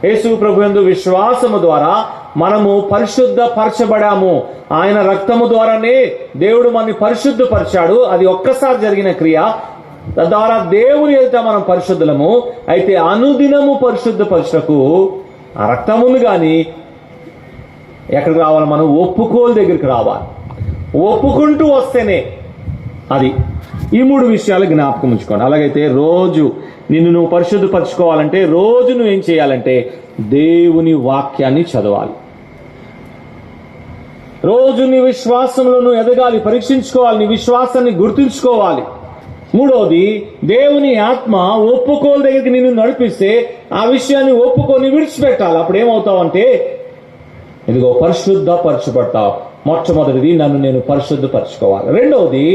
యేసు ప్రభు యందు విశ్వాసము ద్వారా మనము పరిశుద్ధపరచబడాము. ఆయన రక్తము ద్వారానే దేవుడు మనని పరిశుద్ధపరిచాడు. అది ఒక్కసారి జరిగిన క్రియ. తద్వారా దేవుని ఎదుట మనం పరిశుద్ధులము. అయితే అనుదినము పరిశుద్ధపరచకు ఆ రక్తమును గాని ఎక్కడికి రావాలి, మనం ఒప్పుకోలు దగ్గరికి రావాలి. ఒప్పుకుంటూ వస్తేనే అది. ఈ 3 విషయాలు జ్ఞాపకం ఉంచుకోండి. అలాగైతే రోజు నిన్ను నువ్వు పరిశుద్ధపరచుకోవాలంటే రోజు నువ్వేం చేయాలంటే దేవుని వాక్యాన్ని చదవాలి. రోజు నీ విశ్వాసంలో నువ్వు ఎదగాలి, పరీక్షించుకోవాలి, నీ విశ్వాసాన్ని గుర్తుంచుకోవాలి. 3వది, దేవుని ఆత్మ ఒప్పుకోలు దగ్గరికి నిన్ను నడిపిస్తే ఆ విషయాన్ని ఒప్పుకొని విడిచిపెట్టాలి. అప్పుడు ఏమవుతావంటే ఇదిగో పరిశుద్ధపరచబడతావు. మొట్టమొదటిది నన్ను నేను పరిశుద్ధపరచుకోవాలి. 2వది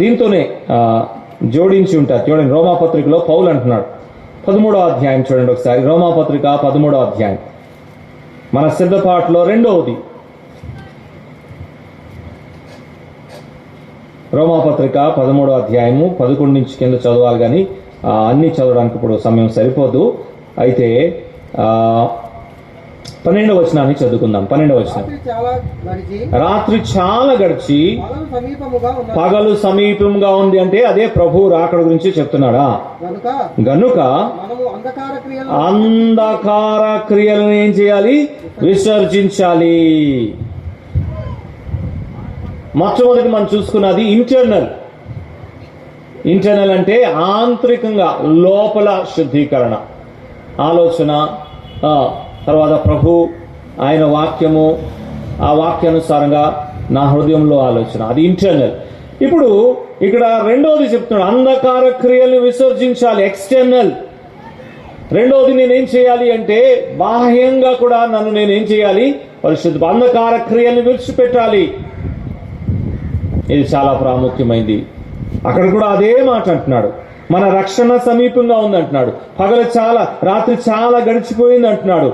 దీంతోనే జోడించి ఉంటారు. చూడండి, రోమాపత్రికలో పౌలు అంటున్నాడు, 13వ అధ్యాయం చూడండి ఒకసారి. రోమాపత్రిక 13వ అధ్యాయం మన సిద్ధపాటులో 2వది. రోమాపత్రిక 13వ అధ్యాయము 11 నుంచి కింద చదవాలి, కానీ అన్ని చదవడానికి ఇప్పుడు సమయం సరిపోదు. అయితే 12వ వచనాన్ని చదువుకుందాం. 12వ వచనం, రాత్రి చాలా గడిచి పగలు సమీపముగా ఉంది. అంటే అదే ప్రభు రాకడ గురించి చెప్తున్నాడా. గనుక అంధకార క్రియలను ఏం చేయాలి, విసర్జించాలి. మొట్టమొదటి మనం చూసుకున్నది ఇంటర్నల్ అంటే ఆంతరికంగా లోపల శుద్ధీకరణ, ఆలోచన, తర్వాత ప్రభు ఆయన వాక్యము, ఆ వాక్యానుసారంగా నా హృదయంలో ఆలోచన, అది ఇంటర్నల్. ఇప్పుడు ఇక్కడ 2వది చెప్తున్నాడు, అంధకార క్రియల్ని విసర్జించాలి, ఎక్స్టర్నల్. 2వది నేనేం చేయాలి అంటే బాహ్యంగా కూడా నన్ను నేనేం చేయాలి, పరిశుద్ధ అంధకార క్రియల్ని విడిచిపెట్టాలి. ఇది చాలా ప్రాముఖ్యమైంది. అక్కడ కూడా అదే మాట అంటున్నాడు, మన రక్షణ సమీపంగా ఉంది అంటున్నాడు. రాత్రి చాలా గడిచిపోయింది అంటున్నాడు.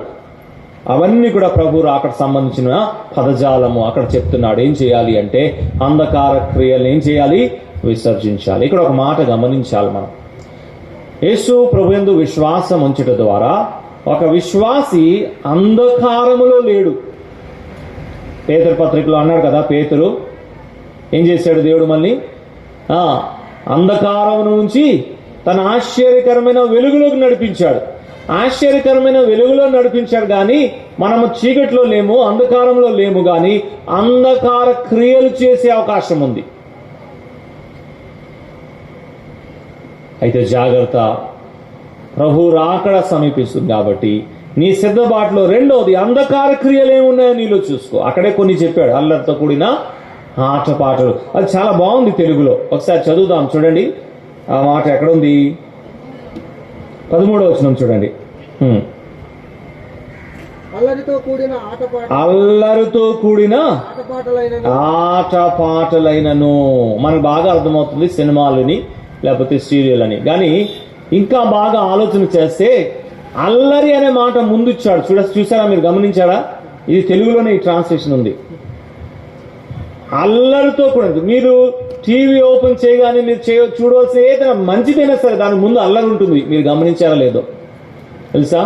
అవన్నీ కూడా ప్రభు రాకడ సంబంధించిన పదజాలము. అక్కడ చెప్తున్నాడు ఏం చేయాలి అంటే అంధకార క్రియలు ఏం చేయాలి, విసర్జించాలి. ఇక్కడ ఒక మాట గమనించాలి మనం. యేసు ప్రభు యందు విశ్వాసం ఉంచుట ద్వారా ఒక విశ్వాసి అంధకారములో లేడు. పేతురు పత్రికలో అన్నాడు కదా, పేతురు ఏం చేశాడు, దేవుడు మళ్ళీ అంధకారమును ఉంచి తన ఆశ్చర్యకరమైన వెలుగులోకి నడిపించాడు. ఆశ్చర్యకరమైన వెలుగులో నడిపించాడు. కానీ మనము చీకట్లో లేము, అంధకారంలో లేము, కానీ అంధకార క్రియలు చేసే అవకాశం ఉంది. అయితే జాగ్రత్త, ప్రభు రాకడ సమీపిస్తుంది కాబట్టి నీ సిద్ధబాటులో 2వది అంధకార క్రియలు ఏమున్నాయో నీలో చూసుకో. అక్కడే కొన్ని చెప్పాడు, అల్లరితో కూడిన ఆటపాటలు. అది చాలా బాగుంది తెలుగులో. ఒకసారి చదువుదాం చూడండి. ఆ మాట ఎక్కడుంది, 13వ వచనం చూడండి. అల్లరితో కూడిన ఆటపాటలైనను. మనకు బాగా అర్థమవుతుంది సినిమాలని లేకపోతే సీరియల్ అని. కానీ ఇంకా బాగా ఆలోచన చేస్తే అల్లరి అనే మాట ముందు ఇచ్చాడు. చూసారా, మీరు గమనించారా? ఇది తెలుగులోనే ఈ ట్రాన్స్లేషన్ ఉంది. అల్లరితో కూడా. మీరు టీవీ ఓపెన్ చేయగానే మీరు చూడవలసిన ఏదైనా మంచిదైనా సరే దాని ముందు అల్లరి ఉంటుంది. మీరు గమనించారా లేదో తెలుసా?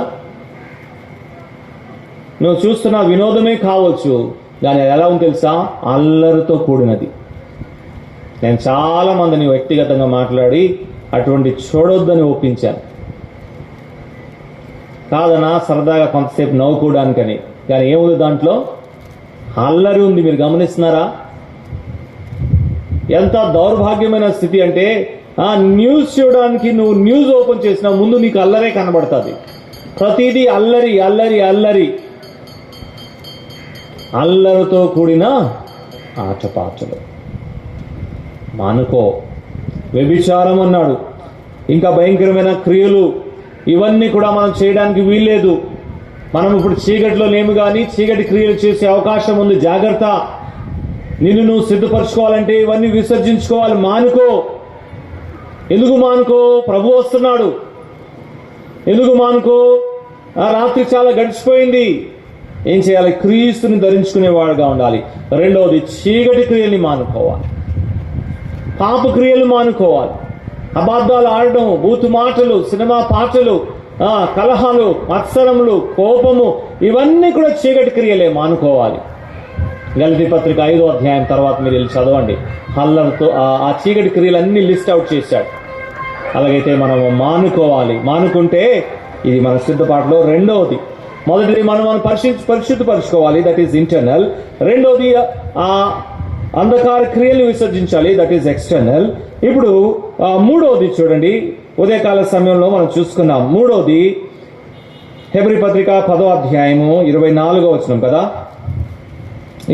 నువ్వు చూస్తున్న వినోదమే కావచ్చు, కానీ ఎలా ఉంది తెలుసా, అల్లరితో కూడినది. నేను చాలా మందిని వ్యక్తిగతంగా మాట్లాడి అటువంటి చూడొద్దని ఒప్పించాను. కాదనా సరదాగా కొంతసేపు నవ్వుకోవడానికని. కానీ ఏముంది దాంట్లో, అల్లరి ఉంది. మీరు గమనిస్తున్నారా? ఎంత దౌర్భాగ్యమైన స్థితి అంటే న్యూస్ చూడడానికి నువ్వు న్యూస్ ఓపెన్ చేసినా ముందు నీకు అల్లరే కనబడుతుంది. ప్రతిదీ అల్లరి అల్లరి అల్లరి, అల్లరితో కూడిన ఆటపాటలు మానుకో. వ్యభిచారం అన్నాడు, ఇంకా భయంకరమైన క్రియలు, ఇవన్నీ కూడా మనం చేయడానికి వీల్లేదు. మనం ఇప్పుడు చీకటిలో లేము కానీ చీకటి క్రియలు చేసే అవకాశం ఉంది. జాగ్రత్త. నిన్ను నువ్వు సిద్ధపరచుకోవాలంటే ఇవన్నీ విసర్జించుకోవాలి. మానుకో. ఎందుకు మానుకో? ప్రభు వస్తున్నాడు. ఎందుకు మానుకో? ఆ రాత్రి చాలా గడిచిపోయింది. ఏం చేయాలి? క్రీస్తుని ధరించుకునేవాడుగా ఉండాలి. రెండవది, చీకటి క్రియల్ని మానుకోవాలి. పాప క్రియలు మానుకోవాలి. అబద్ధాలు ఆడడం, బూతు మాటలు, సినిమా పాటలు, కలహాలు, మత్సరములు, కోపము, ఇవన్నీ కూడా చీకటి క్రియలే, మానుకోవాలి. గలతీ పత్రిక 5వ అధ్యాయం తర్వాత మీరు వెళ్ళి చదవండి. అల్లరితో ఆ చీకటి క్రియలన్నీ లిస్ట్ అవుట్ చేశాడు. అలాగైతే మనము మానుకోవాలి. మానుకుంటే ఇది మన సిద్ధపాటులో రెండవది. మొదటిది మనం పరిశుద్ధపరచుకోవాలి, దట్ ఈస్ ఇంటర్నల్. రెండవది ఆ అంధకార క్రియలు విసర్జించాలి, దట్ ఈస్ ఎక్స్టర్నల్. ఇప్పుడు మూడవది చూడండి, ఉదయకాల సమయంలో మనం చూసుకున్నాం. మూడవది హెబ్రీ పత్రిక 10వ అధ్యాయము 24వ వచనం కదా,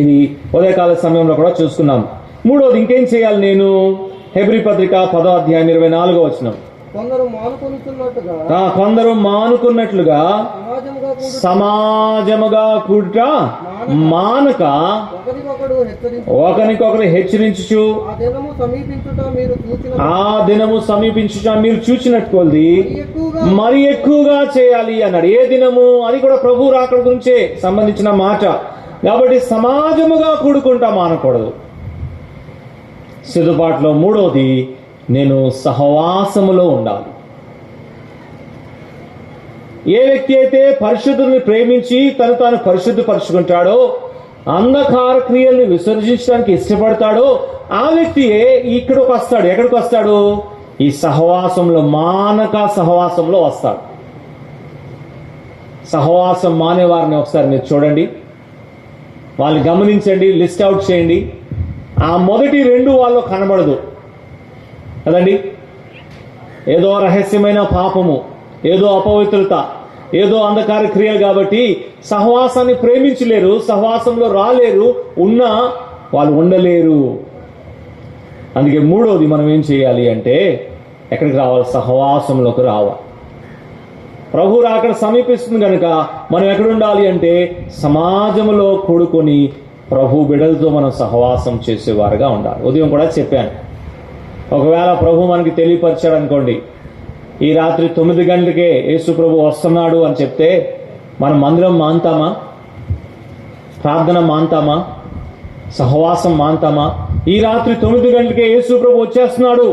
ఇది ఉదయకాల సమయంలో కూడా చూసుకున్నాం. మూడవది ఇంకేం చేయాలి నేను? హెబ్రీ పత్రిక 10వ అధ్యాయం 24వ వచనం, కొందరు మానుకున్నట్లుగా సమాజముగా కూడుట మానక ఒకరికొకరు హెచ్చరించుచు ఆ దినము సమీపించుట మీరు చూచినట్టు కొలది మరి ఎక్కువగా చేయాలి అన్నాడు. ఏ దినము? అది కూడా ప్రభు రాకడ గురించే సంబంధించిన మాట. కాబట్టి సమాజముగా కూడుకుంటా మానకూడదు. సిద్ధపాటులో మూడవది, నేను సహవాసములో ఉండాలి. ఏ వ్యక్తి అయితే పరిశుద్ధుని ప్రేమించి తాను పరిశుద్ధపరుచుకుంటాడో, అంధకార క్రియల్ని విసర్జించడానికి ఇష్టపడతాడో, ఆ వ్యక్తియే ఇక్కడికి వస్తాడు. ఎక్కడికి వస్తాడు? ఈ సహవాసంలో, మానక సహవాసంలో వస్తాడు. సహవాసం మానే వారిని ఒకసారి మీరు చూడండి, వాళ్ళని గమనించండి, లిస్ట్ అవుట్ చేయండి. ఆ మొదటి రెండు వాళ్ళు కనబడదు కదండి. ఏదో రహస్యమైన పాపము, ఏదో అపవిత్రత, ఏదో అంధకార క్రియలు కాబట్టి సహవాసాన్ని ప్రేమించలేరు, సహవాసంలో రాలేరు, ఉన్నా వాళ్ళు ఉండలేరు. అందుకే మూడోది మనం ఏం చేయాలి అంటే ఎక్కడికి రావాలి? సహవాసంలోకి రావాలి. ప్రభు రాకడ సమీపిస్తుంది కనుక మనం ఎక్కడ ఉండాలి అంటే సమాజంలో కూడుకొని ప్రభు బిడ్డలతో మనం సహవాసం చేసేవారుగా ఉండాలి. ఉదయం కూడా చెప్పాను, ఒకవేళ ప్రభు మనకి తెలియపరిచాడు అనుకోండి, ఈ రాత్రి 9 గంటలకే యేసు ప్రభు వస్తున్నాడు అని చెప్తే మనం మందిరం మాంతామా? ప్రార్థన మాంతామా? సహవాసం మాంతామా? ఈ రాత్రి 9 గంటలకే యేసు ప్రభు వచ్చేస్తున్నాడు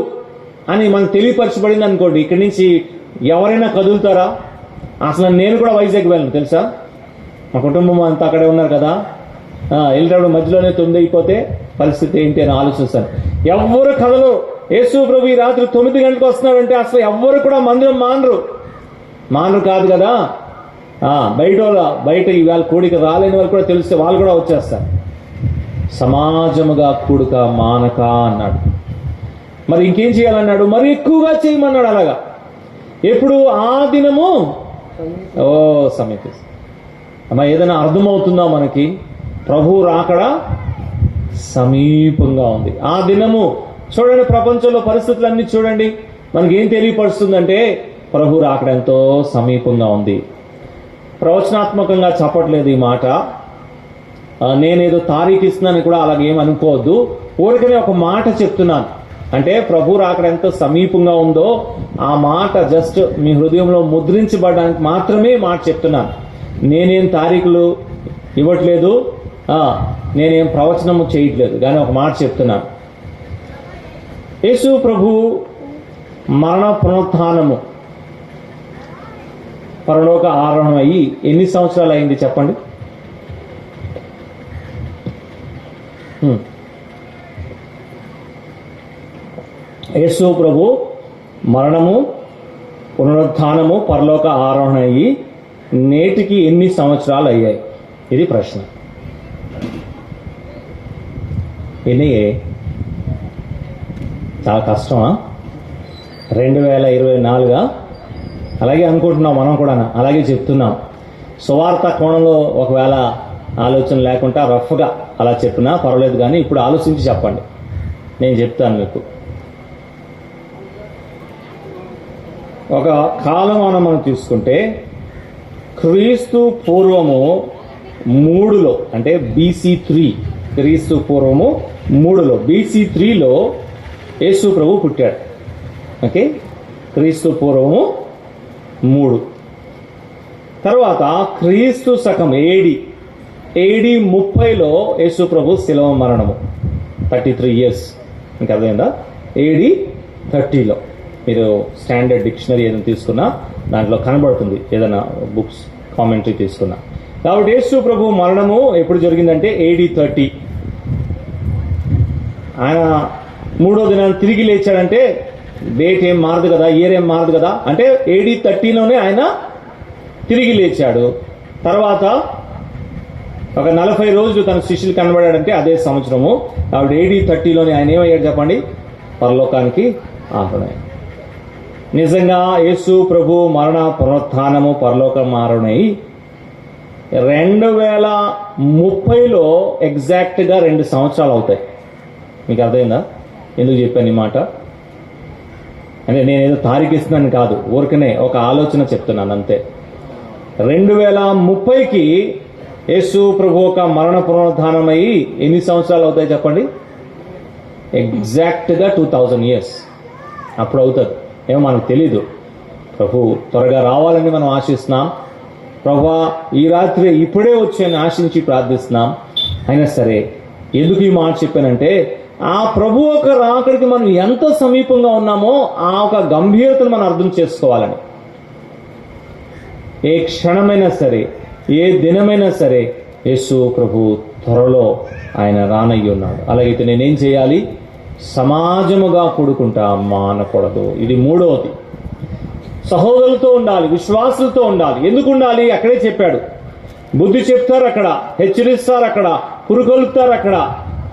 అని మనకు తెలియపరచబడింది అనుకోండి, ఇక్కడి నుంచి ఎవరైనా కదులుతారా? అసలు నేను కూడా వైజాగ్ వెళ్ళను తెలుసా, మా కుటుంబం అంతా అక్కడే ఉన్నారు కదా. వెళ్ళేటప్పుడు మధ్యలోనే 9 అయిపోతే పరిస్థితి ఏంటి అని ఆలోచిస్తాను. ఎవ్వరు కదలు. యేసు ప్రభు ఈ రాత్రి 9 గంటలకు వస్తున్నాడంటే అసలు ఎవ్వరు కూడా మందిరం మానరు కాదు కదా. బయట ఇవాళ కూడిక రాలేని వాళ్ళు కూడా తెలిస్తే వాళ్ళు కూడా వచ్చేస్తారు. సమాజముగా కూడిక మానక అన్నాడు. మరి ఇంకేం చేయాలన్నాడు? మరి ఎక్కువగా చేయమన్నాడు. అలాగా ఎప్పుడు? ఆ దినము సమీపిస్తుంది. అమ్మా, ఏదైనా అర్థమవుతుందా మనకి? ప్రభు రాకడ సమీపంగా ఉంది. ఆ దినము చూడండి, ప్రపంచంలో పరిస్థితులన్నీ చూడండి, మనకి ఏం తెలియపరుస్తుందంటే ప్రభు రాకడ ఎంతో సమీపంగా ఉంది. ప్రవచనాత్మకంగా చెప్పట్లేదు ఈ మాట, నేనేదో తారీఖు ఇస్తున్నాను కూడా అలాగేం అనుకోవద్దు. ఊరికనే ఒక మాట చెప్తున్నాను. అంటే ప్రభు రాకడ ఎంత సమీపంగా ఉందో ఆ మాట జస్ట్ మీ హృదయంలో ముద్రించబడడానికి మాత్రమే మాట చెప్తున్నాను. నేనేం తారీఖులు ఇవ్వట్లేదు, నేనేం ప్రవచనము చేయట్లేదు, కానీ ఒక మాట చెప్తున్నాను. యేసు ప్రభు మరణ పునరుత్థానము పరలోక ఆరోహణం అయ్యి ఎన్ని సంవత్సరాలు అయింది చెప్పండి? యేసు ప్రభు మరణము, పునరుత్థానము, పరలోక ఆరోహణ అయ్యి నేటికి ఎన్ని సంవత్సరాలు అయ్యాయి? ఇది ప్రశ్న. ఎన్ని? చాలా కష్టమా? 2024 అలాగే అనుకుంటున్నాం మనం కూడా, అలాగే చెప్తున్నాం. సువార్త కోణంలో ఒకవేళ ఆలోచన లేకుండా రఫ్గా అలా చెప్పినా పర్వాలేదు, కానీ ఇప్పుడు ఆలోచించి చెప్పండి, నేను చెప్తాను మీకు. ఒక కాలమానం మనం తీసుకుంటే క్రీస్తు పూర్వము 3లో, అంటే BC3, క్రీస్తు పూర్వము 3లో, BC3లో యేసు ప్రభు పుట్టాడు. ఓకే, క్రీస్తు పూర్వము 3. తర్వాత క్రీస్తు శకం AD 30లో యేసు ప్రభు శిలువ మరణము, 33 years. ఇంకా అర్థమైందా? AD 30లో మీరు స్టాండర్డ్ డిక్షనరీ ఏదైనా తీసుకున్నా దాంట్లో కనబడుతుంది, ఏదైనా బుక్స్ కామెంటరీ తీసుకున్నా. కాబట్టి యేసు ప్రభు మరణము ఎప్పుడు జరిగిందంటే AD 30. ఆయన 3వ దినాన్ని తిరిగి లేచాడంటే డేట్ ఏం మారదు కదా, ఇయర్ ఏం మారదు కదా, అంటే AD 30లోనే ఆయన తిరిగి లేచాడు. తర్వాత ఒక 40 రోజులు తన శిష్యులు కనబడాడంటే అదే సంవత్సరము. కాబట్టి AD 30లోనే ఆయన ఏమయ్యాడు చెప్పండి? పరలోకానికి ఆహ్వానం. నిజంగా యేసు ప్రభు మరణ పునరుత్థానము పరలోకం ఆరోహణై 2030లో ఎగ్జాక్ట్గా 2 సంవత్సరాలు అవుతాయి. మీకు అర్థమైందా ఎందుకు చెప్పాను ఈ మాట? అంటే నేనేదో తారీఖిస్తున్నాను కాదు, ఊరికనే ఒక ఆలోచన చెప్తున్నాను అంతే. 2030కి యేసు ప్రభు ఒక మరణ పునరుద్ధానమై ఎన్ని సంవత్సరాలు అవుతాయి చెప్పండి? ఎగ్జాక్ట్గా 2000 years అప్పుడు అవుతుంది. ఏమో మనకు తెలీదు. ప్రభు త్వరగా రావాలని మనం ఆశిస్తున్నాం. ప్రభువా ఈ రాత్రి ఇప్పుడే వచ్చాయని ఆశించి ప్రార్థిస్తున్నాం. అయినా సరే ఎందుకు ఈ మాట చెప్పానంటే, ఆ ప్రభు ఒక రాకడికి మనం ఎంత సమీపంగా ఉన్నామో ఆ ఒక గంభీరతను మనం అర్థం చేసుకోవాలని. ఏ క్షణమైనా సరే, ఏ దినమైనా సరే యేసు ప్రభు త్వరలో ఆయన రానయ్యి ఉన్నాడు. అలాగైతే నేనేం చేయాలి? సమాజముగా కూడుకుంటా మానకూడదు. ఇది 3వది. సహోదరులతో ఉండాలి, విశ్వాసులతో ఉండాలి. ఎందుకు ఉండాలి? అక్కడే చెప్పాడు. బుద్ధి చెప్తారు అక్కడ, హెచ్చరిస్తారు అక్కడ, పురుగొలుపుతారు అక్కడ,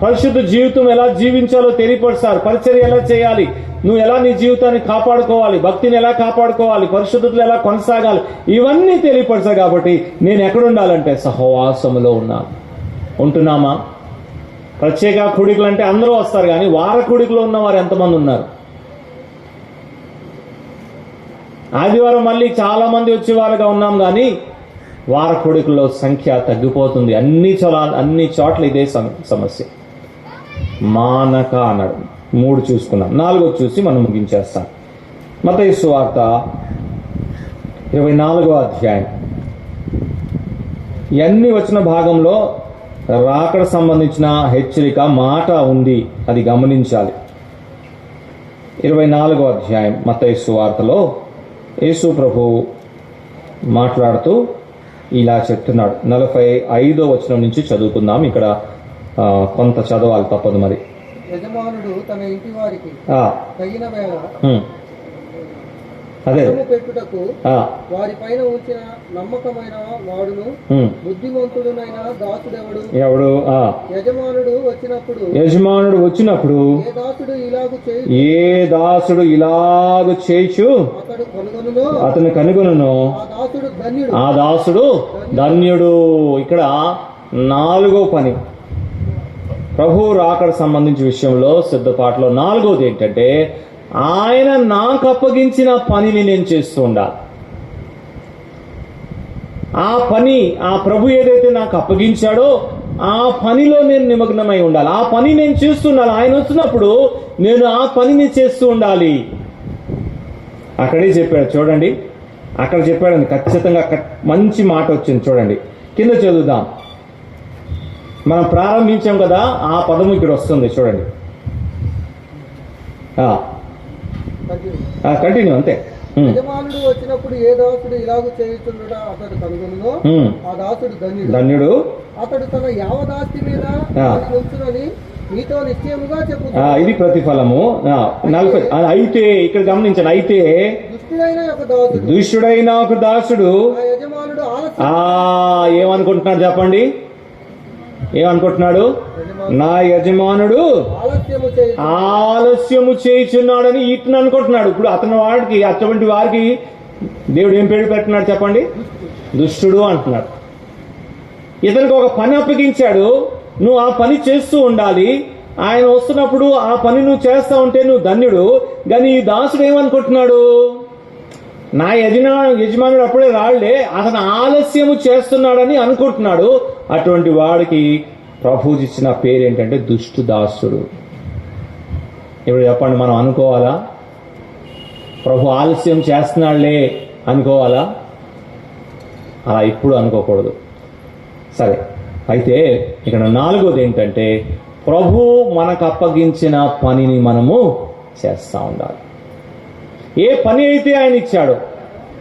పరిశుద్ధ జీవితం ఎలా జీవించాలో తెలియపరుస్తారు, పరిచర్య ఎలా చేయాలి, నువ్వు ఎలా నీ జీవితాన్ని కాపాడుకోవాలి, భక్తిని ఎలా కాపాడుకోవాలి, పరిశుద్ధతలు ఎలా కొనసాగాలి, ఇవన్నీ తెలియపరుస్తారు. కాబట్టి నేను ఎక్కడ ఉండాలంటే సహవాసములో ఉంటున్నామా? ప్రత్యేక కూడికలు అంటే అందరూ వస్తారు, కానీ వార కూడికలో ఉన్నవారు ఎంతమంది ఉన్నారు? ఆదివారం మళ్ళీ చాలా మంది వచ్చేవారుగా ఉన్నాం, కానీ వార కూడికల్లో సంఖ్య తగ్గిపోతుంది. అన్ని చోట్ల ఇదే సమస్య. మానక అన్నాడు. 3 చూసుకున్నాం, 4 చూసి మనం ముగించేస్తాం. మత్తయి సువార్త 24వ అధ్యాయం. ఇవన్నీ వచ్చిన భాగంలో రాకడ సంబంధించిన హెచ్చరిక మాట ఉంది, అది గమనించాలి. 24వ అధ్యాయం మత్తయి సువార్తలో యేసు ప్రభు మాట్లాడుతూ ఇలా చెప్తున్నాడు. 45వ వచనం నుంచి చదువుకుందాం. ఇక్కడ కొంత చదవాలి, తప్పదు మరి. యజమానుడు తన ఇంటి వారికి తగిన వేళ అదే పెట్టుటకు వారి పైన ఉంచిన నమ్మకమైన వాడును బుద్ధిమంతుడునైన దాసుడెవడు? ఎవడు? యజమానుడు వచ్చినప్పుడు ఏ దాసుడు ఇలాగు చేయుచు అతను కనుగొనును, ఆ దాసుడు ధన్యుడు. ఇక్కడ 4వ పని ప్రభు రాకడ సంబంధించిన విషయంలో సిద్ధపాటులో 4వది ఏంటంటే, ఆయన నాకు అప్పగించిన పనిని నేను చేస్తూ ఉండాలి. ఆ పని, ఆ ప్రభు ఏదైతే నాకు అప్పగించాడో ఆ పనిలో నేను నిమగ్నమై ఉండాలి. ఆ పని నేను చేస్తుండాలి. ఆయన వచ్చినప్పుడు నేను ఆ పనిని చేస్తూ ఉండాలి. అక్కడే చెప్పాడు చూడండి, అక్కడ చెప్పాడండి ఖచ్చితంగా. మంచి మాట వచ్చింది చూడండి, కింద చదువుదాం. మనం ప్రారంభించాం కదా, ఆ పదము ఇక్కడ వస్తుంది చూడండి. కంటిన్యూ అంతే. యజమానుడు వచ్చినప్పుడు ఏ దాసుడు ఇలాగ చేయుచుండుట అతడు కనుగొనును, ఆ దాసుడు ధన్యుడు. అతడు తన యావదాస్తి మీద ఉంచునని మీతో నిశ్చయముగా చెప్పుచున్నాడు. ఇది ప్రతిఫలము. 40. అయితే ఇక్కడ గమనించండి, అయితే దుష్టుడైన ఒక దాసుడు యజమానుడు ఏమనుకుంటున్నాడు చెప్పండి? ఏమనుకుంటున్నాడు? నా యజమానుడు ఆలస్యము చేయుచున్నాడని ఇట్ని అనుకుంటున్నాడు. ఇప్పుడు అటువంటి వారికి దేవుడు ఏం పేరు పెట్టినాడు చెప్పండి? దుష్టుడు అంటున్నాడు. ఇతనికి ఒక పని అప్పగించాడు, నువ్వు ఆ పని చేస్తూ ఉండాలి. ఆయన వస్తున్నప్పుడు ఆ పని నువ్వు చేస్తా ఉంటే నువ్వు ధన్యుడు. కానీ ఈ దాసుడు ఏమనుకుంటున్నాడు? నా యజమానుడు అప్పుడే రాళ్లే, అతను ఆలస్యము చేస్తున్నాడని అనుకుంటున్నాడు. అటువంటి వాడికి ప్రభు ఇచ్చిన పేరు ఏంటంటే దుష్టు దాసుడు. ఇప్పుడు చెప్పండి, మనం అనుకోవాలా ప్రభు ఆలస్యం చేస్తున్నాడులే అనుకోవాలా? అలా ఇప్పుడు అనుకోకూడదు. సరే, అయితే ఇక్కడ 4వది ఏంటంటే ప్రభు మనకు అప్పగించిన పనిని మనము చేస్తూ ఉండాలి. ఏ పని అయితే ఆయన ఇచ్చాడో,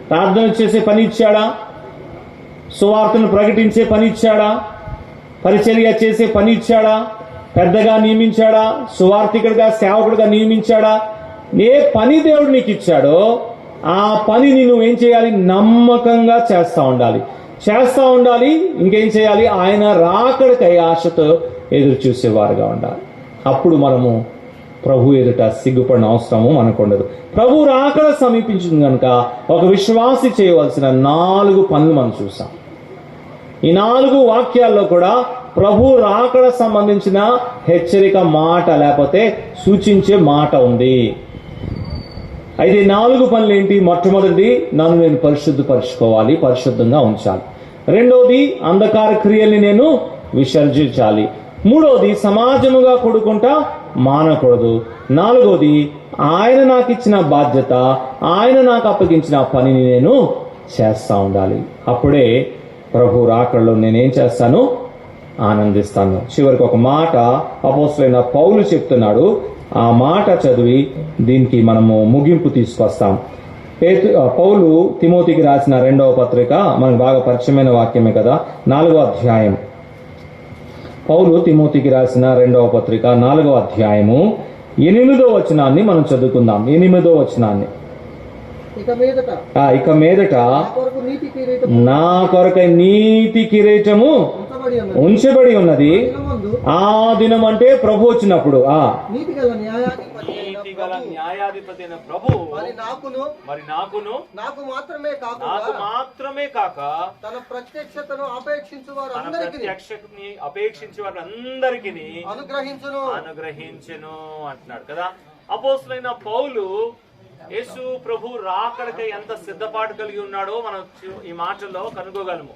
ప్రార్థన చేసే పని ఇచ్చాడా, సువార్తను ప్రకటించే పని ఇచ్చాడా, పరిచర్య చేసే పని ఇచ్చాడా, పెద్దగా నియమించాడా, సువార్థికుడిగా సేవకుడిగా నియమించాడా, ఏ పని దేవుడు నీకు ఇచ్చాడో ఆ పనిని నువ్వేం చేయాలి? నమ్మకంగా చేస్తూ ఉండాలి. ఇంకేం చేయాలి? ఆయన రాకడికై ఆశతో ఎదురు చూసేవారుగా ఉండాలి. అప్పుడు మనము ప్రభు ఎదుట సిగ్గుపడిన అవసరము మనకు ఉండదు. ప్రభు రాకడ సమీపించింది కనుక ఒక విశ్వాసి చేయవలసిన 4 పనులు మనం చూసాం. ఈ 4 వాక్యాల్లో కూడా ప్రభు రాకడ సంబంధించిన హెచ్చరిక మాట లేకపోతే సూచించే మాట ఉంది. అయితే 4 పనులు ఏంటి? మొట్టమొదటిది, నన్ను నేను పరిశుద్ధపరచుకోవాలి, పరిశుద్ధంగా ఉంచాలి. 2వది, అంధకార క్రియల్ని నేను విసర్జించాలి. 3వది, సమాజముగా కూడుకుంటా మానకూడదు. 4వది, ఆయన నాకు ఇచ్చిన బాధ్యత, ఆయన నాకు అప్పగించిన పనిని నేను చేస్తా ఉండాలి. అప్పుడే ప్రభు రాకడలో నేనేం చేస్తాను? ఆనందిస్తాను. చివరికి ఒక మాట అపోస్తలుడైన పౌలు చెప్తున్నాడు. ఆ మాట చదివి దీనికి మనము ముగింపు తీసుకొస్తాం. పౌలు తిమోతికి రాసిన 2వ పత్రిక మనకు బాగా పరిచయమైన వాక్యమే కదా, 4వ అధ్యాయం. పౌలు తిమోతికి రాసిన 2వ పత్రిక 4వ అధ్యాయము 8వ వచనాన్ని మనం చదువుకుందాం. 8వ వచనాన్ని. ఇక మీదట నా కొరకై నీతి కిరీటము ఉంచబడి ఉన్నది. ఆ దినం అంటే ప్రభు వచ్చినప్పుడు, నీతిగల న్యాయాధిపతి అయిన ప్రభు మరి నాకును నాకు మాత్రమే కాక తన ప్రత్యక్షతను అపేక్షించు వారందరికీ అనుగ్రహించును అంటున్నాడు కదా. అపోస్తలుడైన పౌలు యేసు ప్రభు రాకడకై ఎంత సిద్ధపాటు కలిగి ఉన్నాడో మనం ఈ మాటల్లో కనుగోగలము.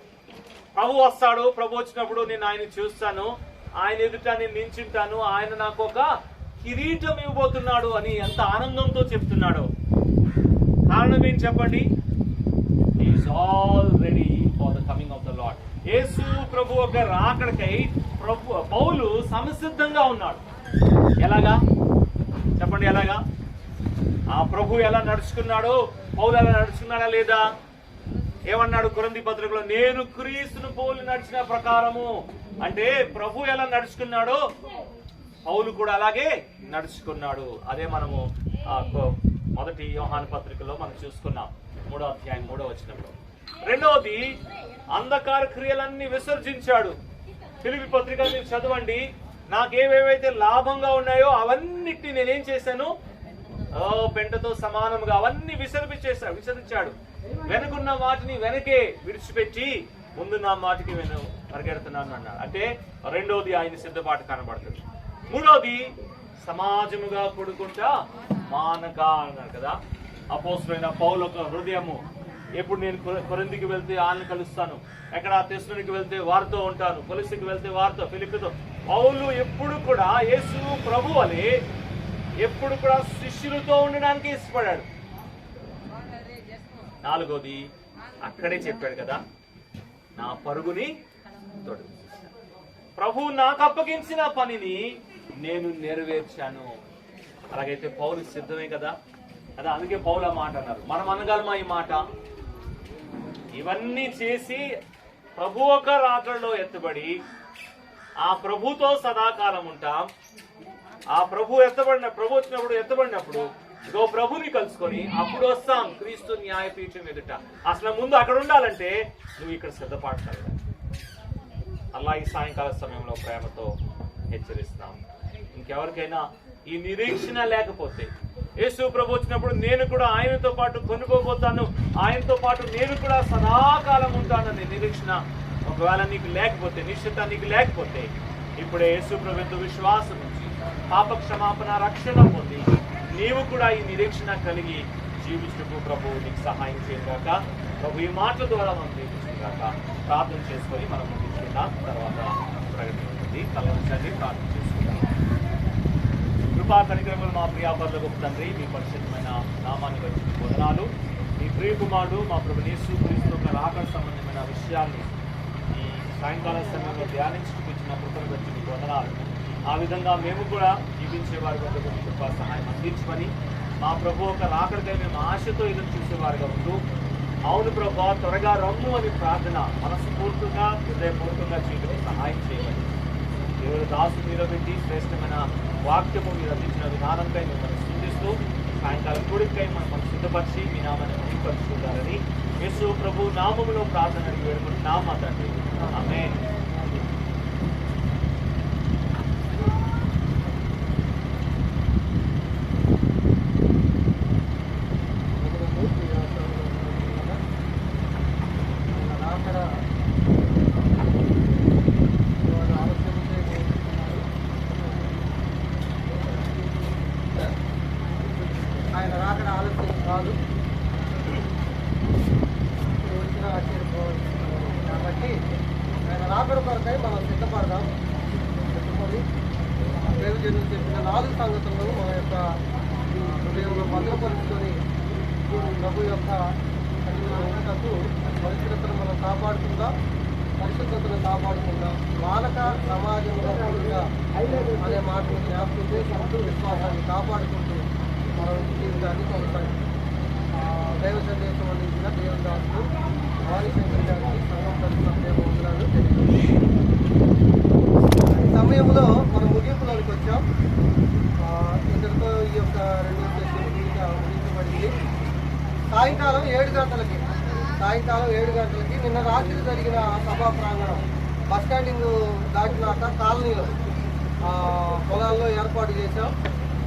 ప్రభు వస్తాడు, ప్రభు వచ్చినప్పుడు నేను ఆయన చూస్తాను, ఆయన ఎదుట నేను నించుంటాను, ఆయన నాకు ఒక కిరీటం ఇవ్వబోతున్నాడు అని ఎంత ఆనందంతో చెప్తున్నాడు. కారణం ఏం చెప్పండి? Is already for the coming of the lord. Yesu ప్రభు ఒక రాకడకై పౌలు సంసిద్ధంగా ఉన్నాడు. ఎలాగా చెప్పండి? ఎలాగా? ఆ ప్రభు ఎలా నడుచుకున్నాడో పౌలు ఎలా నడుచుకున్నాడా లేదా? ఏమన్నాడు కొరింథీ పత్రికలో? నేను క్రీస్తును పోలి నడిచిన ప్రకారము. అంటే ప్రభు ఎలా నడుచుకున్నాడో పౌలు కూడా అలాగే నడుచుకున్నాడు. అదే మనము మొదటి యోహాను పత్రికలో మనం చూసుకున్నాం, 3వ అధ్యాయం 3వ వచనంలో. 2వది, అంధకార క్రియలన్నీ విసర్జించాడు. ఫిలిప్పీ పత్రిక మీరు చదవండి. నాకేవేవైతే లాభంగా ఉన్నాయో అవన్నిటిని నేనేం చేశాను? పెంటతో సమానంగా అవన్నీ విసర్జించాడు. వెనుకున్న వాటిని వెనకే విడిచిపెట్టి ముందున్న వాటికి పరిగెడుతున్నాను అన్నాడు. అంటే 2వది ఆయన సిద్ధపాటు కనబడుతుంది. 3వది, సమాజముగా కూడుకుంటా మానక అన్నాడు కదా. అపోస్తలుడైన పౌలు ఒక హృదయము, ఎప్పుడు నేను కొరింథీకి వెళ్తే ఆయన్ని కలుస్తాను, ఎక్కడ తెస్సలోనికి వెళ్తే వారితో ఉంటాను, కొలస్సీకి వెళ్తే వారితో, ఫిలిప్పీతో. పౌలు ఎప్పుడు కూడా యేసు ప్రభు అని ఎప్పుడు కూడా శిష్యులతో ఉండడానికి ఇష్టపడాడు. 4వది, అక్కడే చెప్పాడు కదా, నా పరుగుని తొడుగు. ప్రభు నాకు అప్పగించిన పనిని నేను నెరవేర్చాను. అలాగైతే పౌలు సిద్ధమే కదా. అదే అందుకే పౌలు ఆ మాట అన్నారు. మనం అనగలమా ఈ మాట? ఇవన్నీ చేసి ప్రభు ఒక రాకడలో ఎత్తబడి ఆ ప్రభుతో సదాకాలం ఉంటాం. ఆ ప్రభు వచ్చినప్పుడు ఎత్తబడినప్పుడు ఇగో ప్రభుని కలుసుకొని అప్పుడు వస్తాం క్రీస్తు న్యాయపీఠం ఎదుట. అసలు ముందు అక్కడ ఉండాలంటే నువ్వు ఇక్కడ సిద్ధపడతావు. అలా ఈ సాయంకాల సమయంలో ప్రేమతో హెచ్చరిస్తాం. ఇంకెవరికైనా ఈ నిరీక్షణ లేకపోతే, యేసు ప్రభు వచ్చినప్పుడు నేను కూడా ఆయనతో పాటు కొనుక్కోబోతాను, ఆయనతో పాటు నేను కూడా సదాకాలం ఉంటానని నిరీక్షణ ఒకవేళ నీకు లేకపోతే, నిశ్చిత నీకు లేకపోతే, ఇప్పుడే యేసు ప్రభు ఎందు విశ్వాసం నుంచి పాప క్షమాపణ రక్షణ పొంది నీవు కూడా ఈ నిరీక్షణ కలిగి జీవించుటకు ప్రభు నీకు సహాయం చేయగాక. ప్రభు ఈ మాటల ద్వారా మనం జీవించుగాక. ప్రార్థన చేసుకొని మనం ముందుకున్నాం. తర్వాత ప్రకటించింది కలవచ్చండి. ప్రార్థన చేసుకుందాం. కృపా కనికరములు మా ప్రియాపరుల గొప్ప తండ్రి, మీ పరిశుద్ధమైన నామాన్ని వచ్చిన బోధనాలు, మీ ప్రియ కుమారుడు మా ప్రభు యేసు క్రీస్తు యొక్క రాకడ సంబంధమైన విషయాన్ని ఈ సాయంకాల సమయంలో ధ్యానించుకు వచ్చిన కృపను బట్టి మీ బోధనాలు, ఆ విధంగా మేము కూడా జీవించే వారి వద్ద కృపా సహాయం అందించమని, మా ప్రభు ఒక రాకడికై మేము ఆశతో ఎదురు చూసేవారుగా ఉంటూ, అవును ప్రభు త్వరగా రమ్ము అని ప్రార్థన మనస్ఫూర్తిగా హృదయపూర్వకంగా చేయడం సహాయం చేయమని, దేవుడు దాసు నిలబెట్టి శ్రేష్టమైన వాక్యము మీరు అందించిన విధానంపై మిమ్మల్ని స్థుతిస్తూ సాయంకాలం కూడికై మనం సిద్ధపరిచి మీ నామాన్ని మహిమపరుచుకుంటారని యేసు ప్రభు నామములో ప్రార్థన వేడుకుంటున్నాం మా తండ్రి. ఆమేన్. ఆయన రాకడ ఆలస్యం కాదు, వచ్చిన ఆశ్చర్యపోవచ్చు. కాబట్టి ఆయన రాకడ కొరకై మనం సిద్ధపడదాం. చెప్పుకొని దేవజనులు చెప్పిన 4 సంగతులను మన యొక్క హృదయంలో భద్రపరుచుకొని ప్రభు యొక్క ఉన్నతకు పరిశుభ్రతను మనం కాపాడుకుందాం, పరిశుభ్రతను కాపాడుకుందాం. మానక సమాజంలో అనే మాటను జ్ఞాపకం చేసుకుంటూ విశ్వాసాన్ని కాపాడుకుంటూ మనం జీవితాన్ని కొనసాగిస్తాం. దైవ సందేశం అందించిన దేవుని దాసులు వారి శంకర్ గారికి సంఘం తరఫున వందనాలు తెలియజేస్తున్నాం. ఈ సమయంలో మనం ముగింపులోకి వచ్చాం. ఇంతటితో ఈ యొక్క 2వ సెషన్ ముగించబడింది. సాయంకాలం 7 గంటలకి నిన్న రాత్రి జరిగిన సభా ప్రాంగణం బస్టాండింగ్ దాటినాక కాలనీలో పొలాల్లో ఏర్పాటు చేశాం.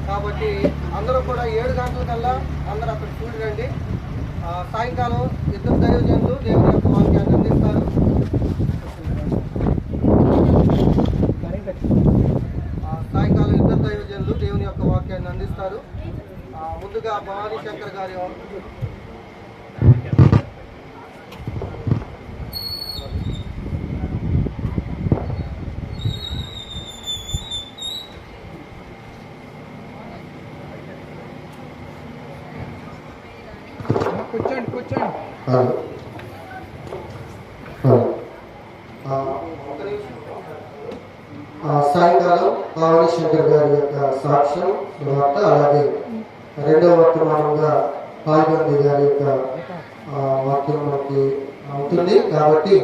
కాబట్టి అందరూ కూడా 7 గంటలకల్లా అందరూ అక్కడ చూడి రండి. సాయంకాలం 2 దైవజనులు దేవుని యొక్క వాక్యాన్ని అందిస్తారు. సాయంకాలం 2 దైవజనులు దేవుని యొక్క వాక్యాన్ని అందిస్తారు. ముందుగా భవానీ శంకర్ గారి కూర్చోండి. సాయంకాలం భవానీ శంకర్ గారి యొక్క సాక్ష్యం వార్త, అలాగే 2వ వర్తమానంగా పాల్గొంది గారి యొక్క వాక్యం మనకి అవుతుంది. కాబట్టి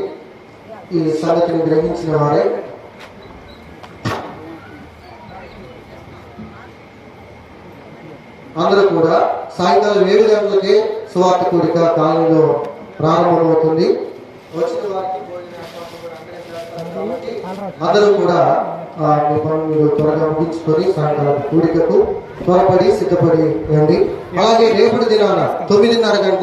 ఈ సంగతిని గ్రహించిన వారే అందరూ కూడా సాయంకాలం 7 గంటలకే సువార్త కూడిక కాలనీలో ప్రారంభమవుతుంది. వచ్చిన వారికి అందరూ కూడా మీ పనులు మీరు త్వరగా ముగించుకొని సాయంకాలం కూడికకు త్వరపడి సిద్ధపడి రండి. అలాగే రేపటి దినాన 9:30 గంటలకు